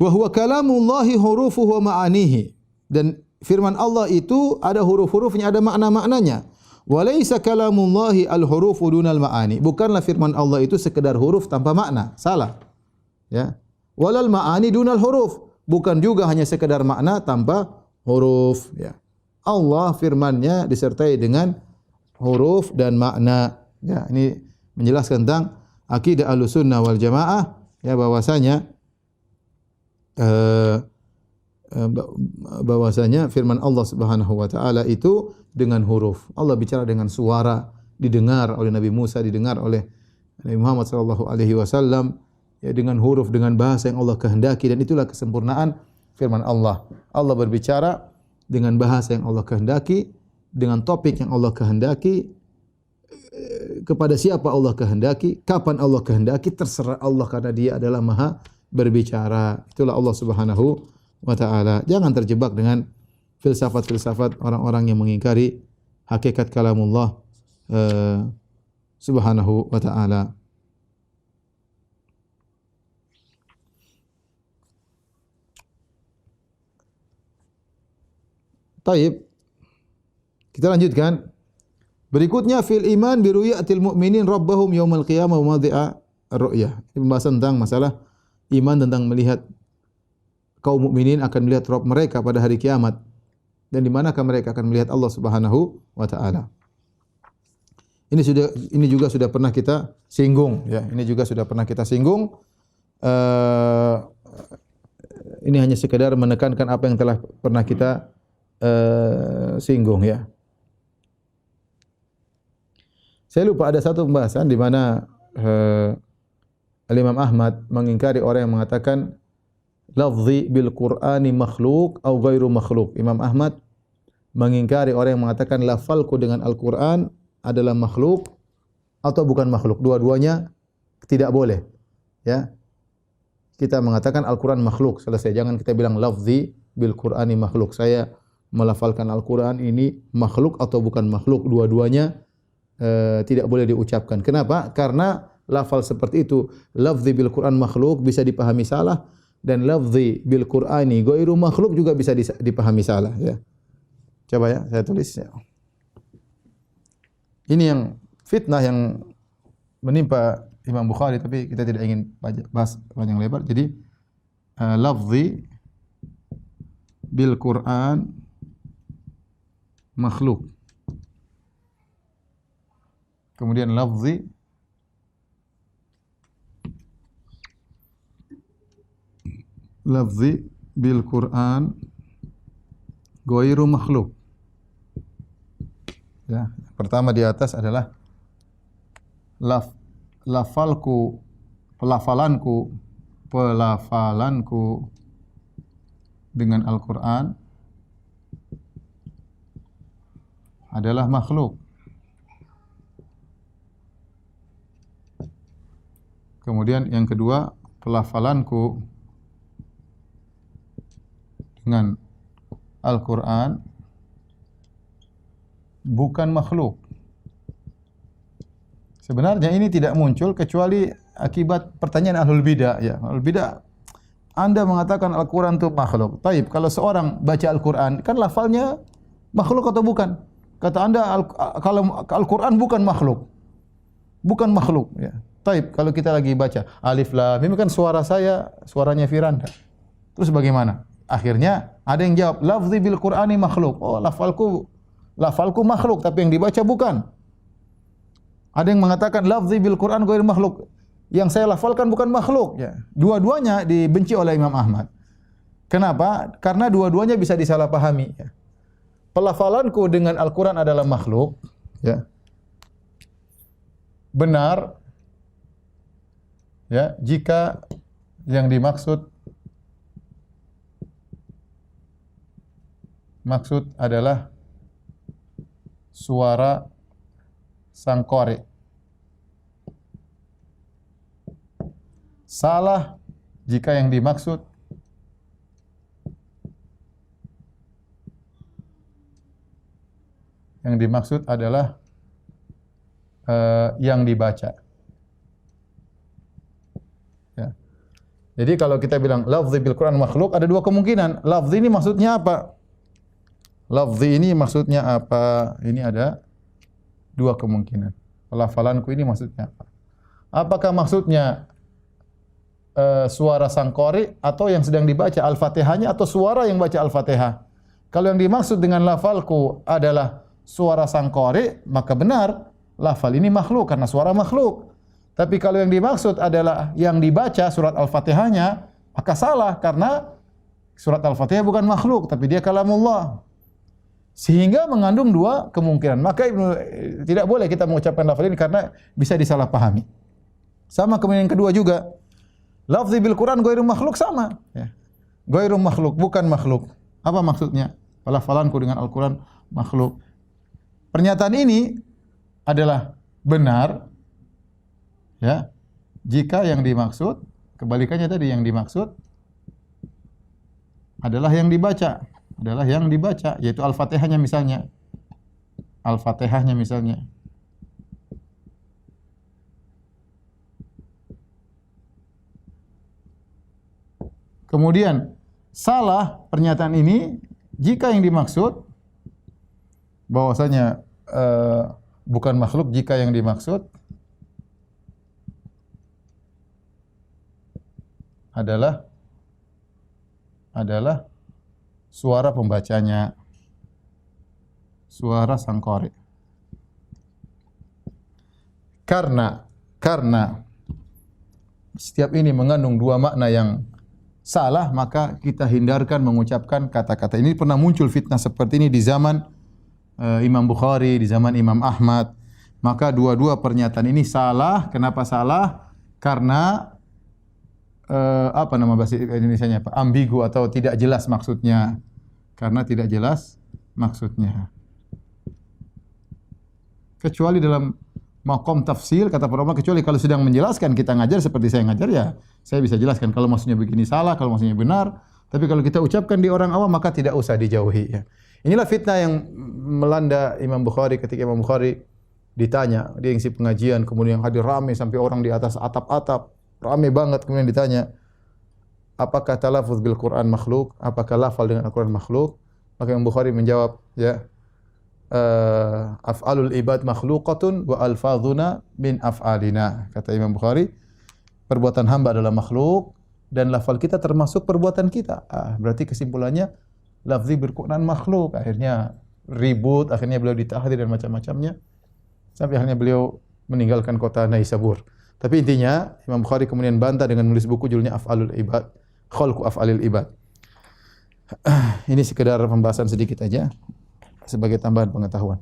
Wa huwa kalamullahi hurufuhu wa ma'anihi. Dan firman Allah itu ada huruf-hurufnya, ada makna-maknanya. Walaysa kalamullahi al-hurufu dunal ma'ani. Bukanlah firman Allah itu sekedar huruf tanpa makna. Salah. Ya. Walal ma'ani dunal huruf. Bukan juga hanya sekedar makna tanpa huruf. Ya. Allah firman-Nya disertai dengan huruf dan makna. Ya, ini menjelaskan tentang akidah Ahlussunnah wal Jamaah, ya, bahwasanya firman Allah Subhanahu wa taala itu dengan huruf. Allah bicara dengan suara, didengar oleh Nabi Musa, didengar oleh Nabi Muhammad sallallahu alaihi wasallam, ya, dengan huruf, dengan bahasa yang Allah kehendaki, dan itulah kesempurnaan firman Allah. Allah berbicara dengan bahasa yang Allah kehendaki, dengan topik yang Allah kehendaki, kepada siapa Allah kehendaki, kapan Allah kehendaki, terserah Allah karena Dia adalah Maha berbicara. Itulah Allah Subhanahu wa taala. Jangan terjebak dengan filsafat-filsafat orang-orang yang mengingkari hakikat kalamullah Subhanahu wa taala. Taib. Kita lanjutkan. Berikutnya fil iman bi ru'yatil mu'minin rabbahum yaumal qiyamah wa madhi'a ar-ru'yah. Ini pembahasan tentang masalah iman, tentang melihat kaum mukminin akan melihat Rabb mereka pada hari kiamat, dan di manakah mereka akan melihat Allah Subhanahu wa taala. Ini juga sudah pernah kita singgung, ya. Ini juga sudah pernah kita singgung. Ini hanya sekedar menekankan apa yang telah pernah kita singgung, ya. Saya lupa ada satu pembahasan di mana Al-Imam Ahmad mengingkari orang yang mengatakan lafzi bil Qur'ani makhluk atau ghairu makhluk. Imam Ahmad mengingkari orang yang mengatakan lafalku dengan Al-Qur'an adalah makhluk atau bukan makhluk. Dua-duanya tidak boleh. Ya. Kita mengatakan Al-Qur'an makhluk, selesai. Jangan kita bilang lafzi bil Qur'ani makhluk. Saya melafalkan Al-Qur'an ini makhluk atau bukan makhluk. Dua-duanya tidak boleh diucapkan. Kenapa? Karena lafal seperti itu, lafzi bil Qur'an makhluk, bisa dipahami salah, dan lafzi bil Qur'ani ghairu makhluk juga bisa dipahami salah, ya. Coba ya, saya tulis, ya. Ini yang fitnah yang menimpa Imam Bukhari, tapi kita tidak ingin bahas panjang lebar. Jadi lafzi bil Qur'an makhluk. Kemudian lafzi bil Qur'an ghairu makhluk. Ya, pertama di atas adalah pelafalanku dengan Al-Quran adalah makhluk. Kemudian yang kedua, pelafalanku dengan Al-Quran bukan makhluk. Sebenarnya ini tidak muncul kecuali akibat pertanyaan ahlul bidah. Ya, ahlul bidah, Anda mengatakan Al-Quran itu makhluk. Taib, kalau seorang baca Al-Quran, kan lafalnya makhluk atau bukan? Kata Anda, kalau Al-Quran bukan makhluk. Bukan makhluk. Ya. Taib, kalau kita lagi baca Alif Lam Mim, kan suara saya, suaranya Firanda. Terus bagaimana? Akhirnya ada yang jawab, lafzi bil Qur'ani makhluk. Oh, lafalku makhluk, tapi yang dibaca bukan. Ada yang mengatakan lafzi bil Qur'an ghairu makhluk. Yang saya lafalkan bukan makhluk. Ya. Dua-duanya dibenci oleh Imam Ahmad. Kenapa? Karena dua-duanya bisa disalahpahami. Ya. Pelafalanku dengan Al-Quran adalah makhluk. Ya. Benar. Ya, jika yang dimaksud adalah suara sang qari. Salah jika yang dimaksud adalah yang dibaca. Ya. Jadi kalau kita bilang lafzi bil Quran makhluk, ada dua kemungkinan. Lafzi ini maksudnya apa? Lafzi ini maksudnya apa? Ini ada dua kemungkinan. Pelafalanku ini maksudnya apa? Apakah maksudnya suara sang qari atau yang sedang dibaca Al-Fatihahnya atau suara yang baca Al-Fatihah? Kalau yang dimaksud dengan lafalku adalah suara sang qari, maka benar lafal ini makhluk karena suara makhluk. Tapi kalau yang dimaksud adalah yang dibaca surat Al-Fatihahnya, maka salah karena surat Al-Fatihah bukan makhluk tapi dia kalamullah. Sehingga mengandung dua kemungkinan. Maka tidak boleh kita mengucapkan lafal ini karena bisa disalahpahami. Sama kemudian yang kedua juga, lafzi bil Quran ghairu makhluk sama. Ya. Ghairu makhluk, bukan makhluk. Apa maksudnya? Pelafalanku dengan Al-Quran makhluk. Pernyataan ini adalah benar, ya, jika yang dimaksud, kebalikannya tadi, yang dimaksud adalah yang dibaca, yaitu Al-Fatihahnya misalnya. Al-Fatihahnya misalnya. Kemudian salah pernyataan ini jika yang dimaksud bahwasanya bukan makhluk, jika yang dimaksud adalah suara pembacanya, suara sang qari. Karena setiap ini mengandung dua makna yang salah, maka kita hindarkan mengucapkan kata-kata ini. Pernah muncul fitnah seperti ini di zaman Imam Bukhari, di zaman Imam Ahmad. Maka dua-dua pernyataan ini salah. Kenapa salah? Karena apa nama bahasa Indonesianya, Pak? Ambigu atau tidak jelas maksudnya. Karena tidak jelas maksudnya. Kecuali dalam maqam tafsir, kata para ulama, kecuali kalau sedang menjelaskan, kita ngajar seperti saya ngajar, ya saya bisa jelaskan kalau maksudnya begini salah, kalau maksudnya benar. Tapi kalau kita ucapkan di orang awam, maka tidak usah dijauhi. Ya. Inilah fitnah yang melanda Imam Bukhari ketika Imam Bukhari ditanya, dia ngisi pengajian, kemudian hadir ramai sampai orang di atas atap-atap, ramai banget, kemudian ditanya, apakah talaffuz bil Quran makhluk? Apakah lafal dengan Al-Quran makhluk? Maka Imam Bukhari menjawab, ya, af'alul ibad makhluqatun wa alfadhuna min af'alina. Kata Imam Bukhari, perbuatan hamba adalah makhluk dan lafal kita termasuk perbuatan kita. Berarti kesimpulannya lafzi bil Quran makhluk. Akhirnya ribut, akhirnya beliau ditahdir dan macam-macamnya. Sampai akhirnya beliau meninggalkan kota Naisabur. Tapi intinya Imam Bukhari kemudian bantah dengan menulis buku judulnya Af'alul Ibad, Khalqu Af'alil Ibad. Ini sekedar pembahasan sedikit aja sebagai tambahan pengetahuan.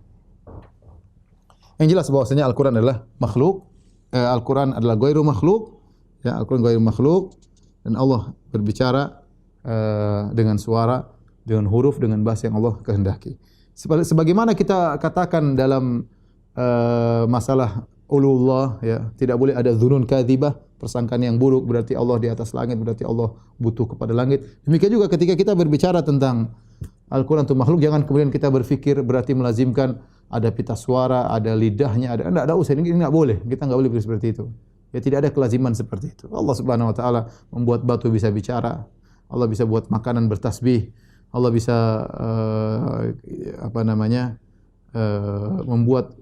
Yang jelas bahwasanya Al-Qur'an adalah makhluk, Al-Qur'an adalah ghairu makhluk, ya, Al-Qur'an ghairu makhluk, dan Allah berbicara dengan suara, dengan huruf, dengan bahasa yang Allah kehendaki. Sebagaimana kita katakan dalam masalah ulullah, ya, tidak boleh ada dzunun kadzibah, persangkaan yang buruk, berarti Allah di atas langit, berarti Allah butuh kepada langit. Demikian juga ketika kita berbicara tentang Al-Quran itu makhluk, jangan kemudian kita berfikir berarti melazimkan ada pita suara, ada lidahnya, ada usah, ini enggak boleh. Kita enggak boleh berpikir seperti itu. Ya, tidak ada kelaziman seperti itu. Allah Subhanahu wa taala membuat batu bisa bicara. Allah bisa buat makanan bertasbih. Allah bisa membuat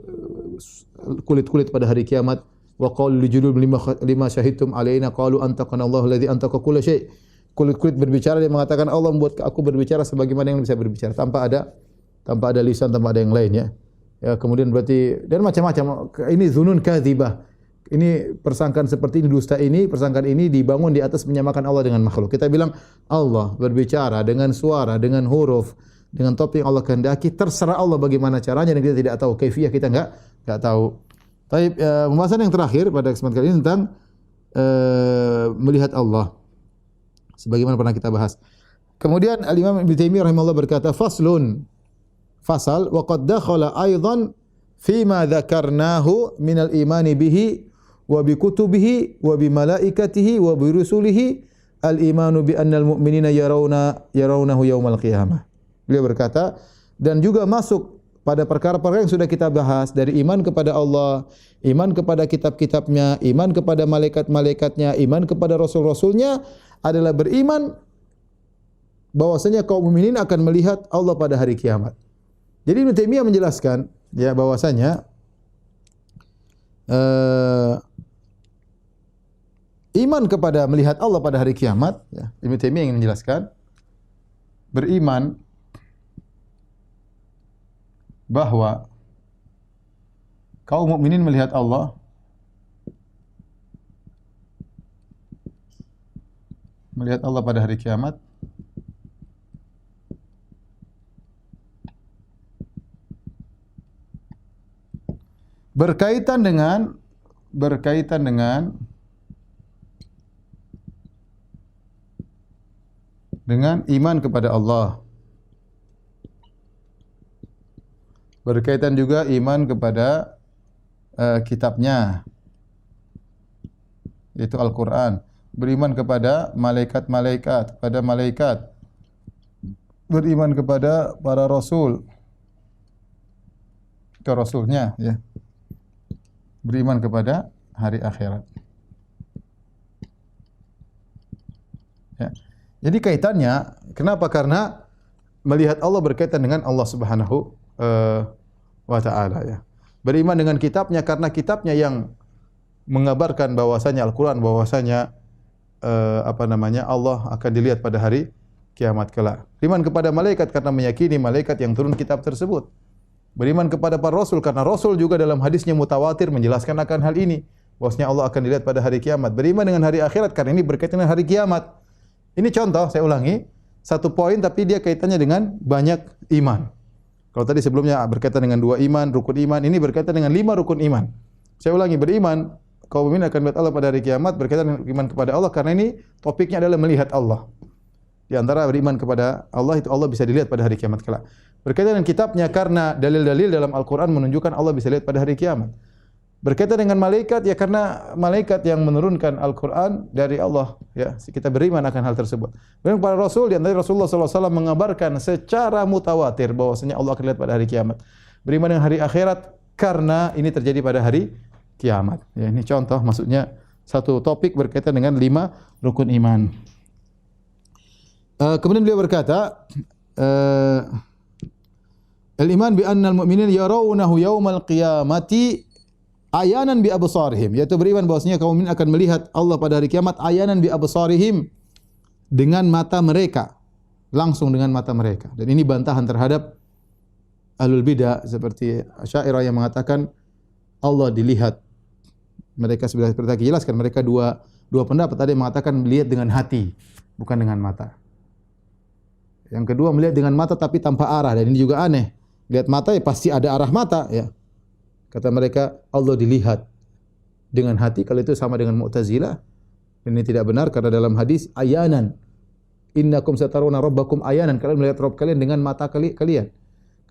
kulit-kulit pada hari kiamat. Wa qalu lijulul lima syahidtum alaina qalu antaqana Allahu alladzi antaqa kulla syai'. Kulit-kulit berbicara, dia mengatakan Allah membuat aku berbicara sebagaimana yang bisa berbicara, tanpa ada lisan, tanpa ada yang lain, ya. Ya, kemudian berarti dan macam-macam. Ini dzunun kadzibah. Ini persangkaan seperti ini, dusta ini, persangkaan ini dibangun di atas menyamakan Allah dengan makhluk. Kita bilang Allah berbicara dengan suara, dengan huruf, dengan topik yang Allah kehendaki, terserah Allah bagaimana caranya, dan kita tidak tahu kaifiyah, kita enggak tahu. Baik, pembahasan yang terakhir pada kesempatan kali ini tentang melihat Allah, sebagaimana pernah kita bahas. Kemudian Al-Imam Ibnu Taimiyah rahimahullah berkata, fasal wa qad dakhala aidan fi ma dzakarnahu min al-imani bihi wa bi kutubihi wa bi malaikatihi wa bi rusulihi al-imanu bi annal mu'minina yarawnahu yaumal qiyamah. Beliau berkata, dan juga masuk pada perkara-perkara yang sudah kita bahas, dari iman kepada Allah, iman kepada kitab-kitabnya, iman kepada malaikat-malaikatnya, iman kepada rasul-rasulnya, adalah beriman bahwasanya kaum mukminin akan melihat Allah pada hari kiamat. Jadi Ibnu Taimiyah menjelaskan, ya, bahwasanya iman kepada melihat Allah pada hari kiamat, ya, Ibnu Taimiyah ingin menjelaskan, beriman bahwa kaum mukminin melihat Allah pada hari kiamat berkaitan dengan iman kepada Allah, berkaitan juga iman kepada kitabnya, yaitu Al-Quran, beriman kepada malaikat-malaikat, beriman kepada para rasul, ke rasulnya, ya, beriman kepada hari akhirat. Ya. Jadi kaitannya, kenapa? Karena melihat Allah berkaitan dengan Allah Subhanahu wa ta'ala, ya. Beriman dengan kitabnya karena kitabnya yang mengabarkan bahwasanya Al-Quran, bahwasanya Allah akan dilihat pada hari kiamat kelak. Beriman kepada malaikat karena meyakini malaikat yang turun kitab tersebut. Beriman kepada para rasul karena rasul juga dalam hadisnya mutawatir menjelaskan akan hal ini, bahwasanya Allah akan dilihat pada hari kiamat. Beriman dengan hari akhirat karena ini berkaitan dengan hari kiamat. Ini contoh, saya ulangi, satu poin tapi dia kaitannya dengan banyak iman. Kalau tadi sebelumnya berkaitan dengan 2 iman, rukun iman, ini berkaitan dengan 5 rukun iman. Saya ulangi, beriman kaum mukmin akan melihat Allah pada hari kiamat, berkaitan dengan iman kepada Allah karena ini topiknya adalah melihat Allah. Di antara beriman kepada Allah itu Allah bisa dilihat pada hari kiamat kelak. Berkaitan dengan kitabnya karena dalil-dalil dalam Al-Qur'an menunjukkan Allah bisa lihat pada hari kiamat. Berkaitan dengan malaikat, ya karena malaikat yang menurunkan Al-Quran dari Allah, ya, kita beriman akan hal tersebut. Beriman kepada Rasul, di antara Rasulullah SAW mengabarkan secara mutawatir bahwasanya Allah akan lihat pada hari kiamat. Beriman dengan hari akhirat karena ini terjadi pada hari kiamat. Ya, ini contoh, maksudnya satu topik berkaitan dengan 5 rukun iman. Kemudian beliau berkata, al-iman bi annal mu'minin yarawnahu yaumal qiyamati ayanan bi absarihim, yaitu beriman bahwasanya kaum mukmin akan melihat Allah pada hari kiamat ayanan bi absarihim, dengan mata mereka, langsung dengan mata mereka. Dan ini bantahan terhadap ahlul bidah seperti Asy'ariyah yang mengatakan Allah dilihat. Mereka sudah seperti jelaskan, mereka dua pendapat. Ada yang mengatakan melihat dengan hati, bukan dengan mata. Yang kedua melihat dengan mata tapi tanpa arah, dan ini juga aneh. Lihat mata ya pasti ada arah mata ya. Kata mereka Allah dilihat dengan hati, kalau itu sama dengan Mu'tazilah. Ini tidak benar karena dalam hadis ayanan. Innakum satarawna rabbakum ayanan, kalian melihat Rabb kalian dengan mata kalian.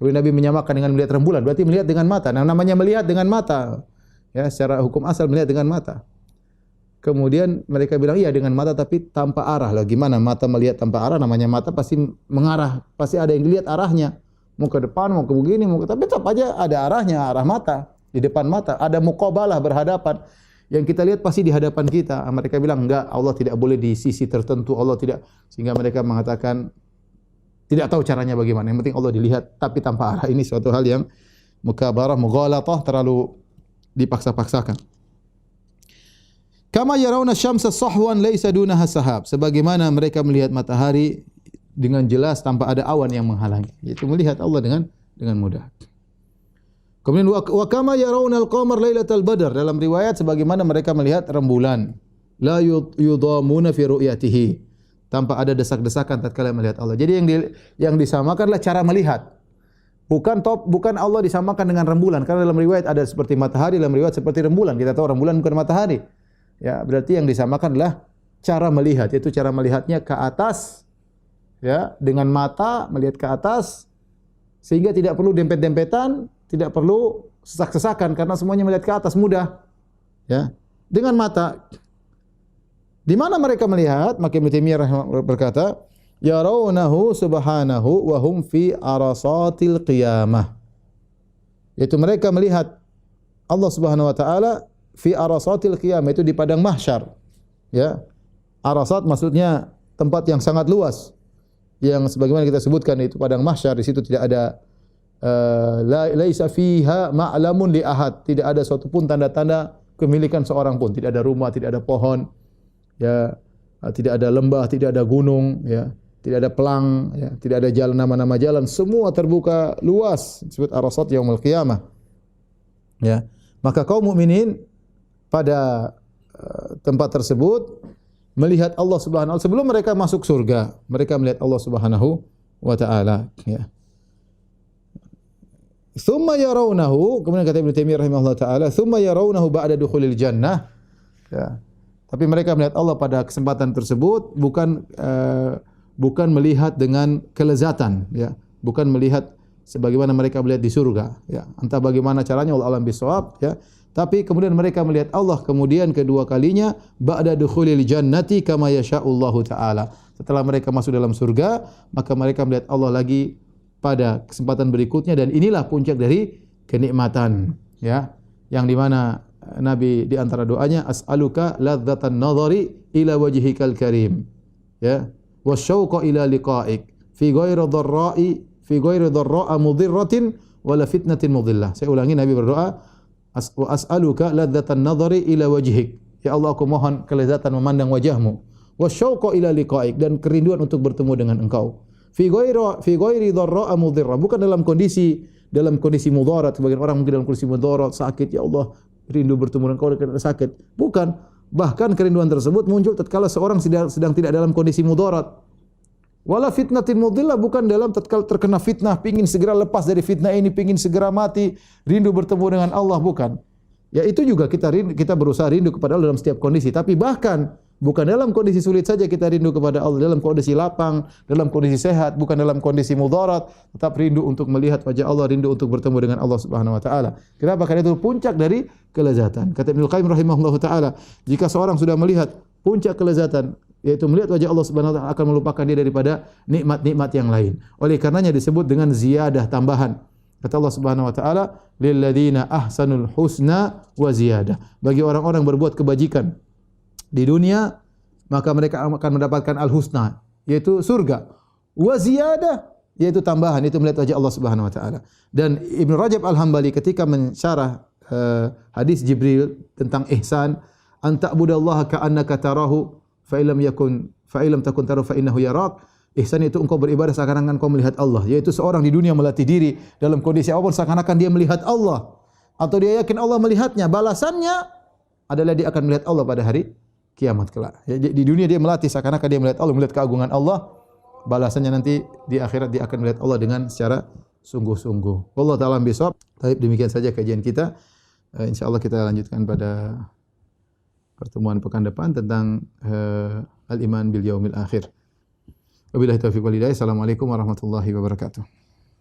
Kemudian Nabi menyamakan dengan melihat rembulan, berarti melihat dengan mata. Nah, namanya melihat dengan mata. Ya, secara hukum asal melihat dengan mata. Kemudian mereka bilang iya dengan mata tapi tanpa arah. Lah gimana mata melihat tanpa arah? Namanya mata pasti mengarah, pasti ada yang dilihat arahnya. Mau ke depan, mau ke begini, tapi tetap aja ada arahnya, arah mata di depan mata. Ada muqabalah berhadapan. Yang kita lihat pasti di hadapan kita. Mereka bilang enggak, Allah tidak boleh di sisi tertentu, Allah tidak. Sehingga mereka mengatakan tidak tahu caranya bagaimana. Yang penting Allah dilihat tapi tanpa arah. Ini suatu hal yang mukabarah, mughalatah, terlalu dipaksa-paksakan. Kama yarawna syamsa sahwan laisa dunaha sahab. Sebagaimana mereka melihat matahari dengan jelas tanpa ada awan yang menghalangi. Yaitu melihat Allah dengan mudah. Kemudian wa kama yarawna al-qamar lailatal badr. Dalam riwayat sebagaimana mereka melihat rembulan. La yudamuna fi ru'yatihi. Tanpa ada desak-desakan tatkala melihat Allah. Jadi yang disamakanlah cara melihat. Bukan Allah disamakan dengan rembulan. Karena dalam riwayat ada seperti matahari, dalam riwayat seperti rembulan. Kita tahu rembulan bukan matahari. Ya, berarti yang disamakan adalah cara melihat, yaitu cara melihatnya ke atas, ya, dengan mata melihat ke atas, sehingga tidak perlu dempet-dempetan, tidak perlu sesak-sesakan, karena semuanya melihat ke atas mudah, ya, dengan mata. Di mana mereka melihat? Maka Ibnu Taimiyah berkata, yarawnahu subhanahu wa hum fi arasatil qiyamah. Yaitu mereka melihat Allah Subhanahu wa taala fi arasatil qiyamah, itu di padang mahsyar. Ya. Arasat maksudnya tempat yang sangat luas. Yang sebagaimana kita sebutkan itu padang mahsyar, di situ tidak ada laisa fiha ma'lamun li ahad, tidak ada suatu pun tanda-tanda kepemilikan seorang pun, tidak ada rumah, tidak ada pohon, ya, tidak ada lembah, tidak ada gunung, ya, tidak ada pelang, ya, tidak ada jalan, nama-nama jalan, semua terbuka luas, disebut arasat yaumul qiyamah. Ya. Maka kaum mukminin pada tempat tersebut melihat Allah Subhanahu wa taala sebelum mereka masuk surga, mereka melihat Allah Subhanahu wa taala, ya. Tsumma yarawnahu, kemudian kata Ibnu Taimiyah rahimahullah taala, tsumma yarawnahu ba'da dukhulil jannah. Ya. Tapi mereka melihat Allah pada kesempatan tersebut bukan melihat dengan kelezatan, ya. Bukan melihat sebagaimana mereka melihat di surga, ya. Entah bagaimana caranya, wallahu a'lam bishawab, ya. Tapi kemudian mereka melihat Allah kemudian kedua kalinya ba'da dukhulil jannati kama yasha'ullahu taala. Setelah mereka masuk dalam surga, maka mereka melihat Allah lagi pada kesempatan berikutnya, dan inilah puncak dari kenikmatan, ya. Yang di mana Nabi di antara doanya, as'aluka ladzatan nadhari ila wajhikal karim, ya, wasyauqa ila liqa'ik fi ghairi dharra'a mudhirratin wala fitnatin mudhillah. Saya ulangi, Nabi berdoa, wa as'aluka ladzatan nadhari ila wajhik, ya Allah, aku mohon kelezatan memandang wajahmu, wasyauqa ila liqa'ik, dan kerinduan untuk bertemu dengan engkau, fi ghairi dharra'a mudhirrah, bukan dalam kondisi mudarat. Sebagian orang mungkin dalam kondisi mudarat, sakit, ya Allah rindu bertemu dengan engkau karena sakit. Bukan, bahkan kerinduan tersebut muncul tatkala seorang sedang tidak dalam kondisi mudarat. Wala fitnatin mudhillah, bukan dalam tatkala terkena fitnah, pingin segera lepas dari fitnah ini, pingin segera mati, rindu bertemu dengan Allah, bukan. Ya, itu juga kita berusaha rindu kepada Allah dalam setiap kondisi, tapi bahkan bukan dalam kondisi sulit saja kita rindu kepada Allah, dalam kondisi lapang, dalam kondisi sehat, bukan dalam kondisi mudarat, tetap rindu untuk melihat wajah Allah, rindu untuk bertemu dengan Allah Subhanahu wa taala. Kenapa? Karena itu puncak dari kelezatan. Kata Ibnu Qayyim rahimahullahu taala, jika seorang sudah melihat puncak kelezatan, yaitu melihat wajah Allah Subhanahu wa taala, akan melupakan dia daripada nikmat-nikmat yang lain. Oleh karenanya disebut dengan ziyadah, tambahan. Kata Allah Subhanahu wa taala, lil ladzina ahsanul husna wa ziyadah. Bagi orang-orang berbuat kebajikan di dunia, maka mereka akan mendapatkan al-husna, yaitu surga. Wa ziyadah, yaitu tambahan, itu melihat wajah Allah Subhanahu wa taala. Dan Ibnu Rajab Al-Hambali ketika mensyarah hadis Jibril tentang ihsan, anta'budallaha ka'annaka tarahu fa illam takun tarahu fa innahu yarak. Ihsan itu engkau beribadah seakan-akan engkau melihat Allah, yaitu seorang di dunia melatih diri dalam kondisi apapun seakan-akan dia melihat Allah, atau dia yakin Allah melihatnya. Balasannya adalah dia akan melihat Allah pada hari kiamat kelak. Ya, di dunia dia melatih seakan-akan dia melihat Allah, melihat keagungan Allah, balasannya nanti di akhirat dia akan melihat Allah dengan secara sungguh-sungguh. Wallahu ta'ala bisawab. Baik, demikian saja kajian kita. Insyaallah kita lanjutkan pada pertemuan pekan depan tentang al-iman bil yaumil akhir. Wabillahi taufiq wal hidayah. Assalamualaikum warahmatullahi wabarakatuh.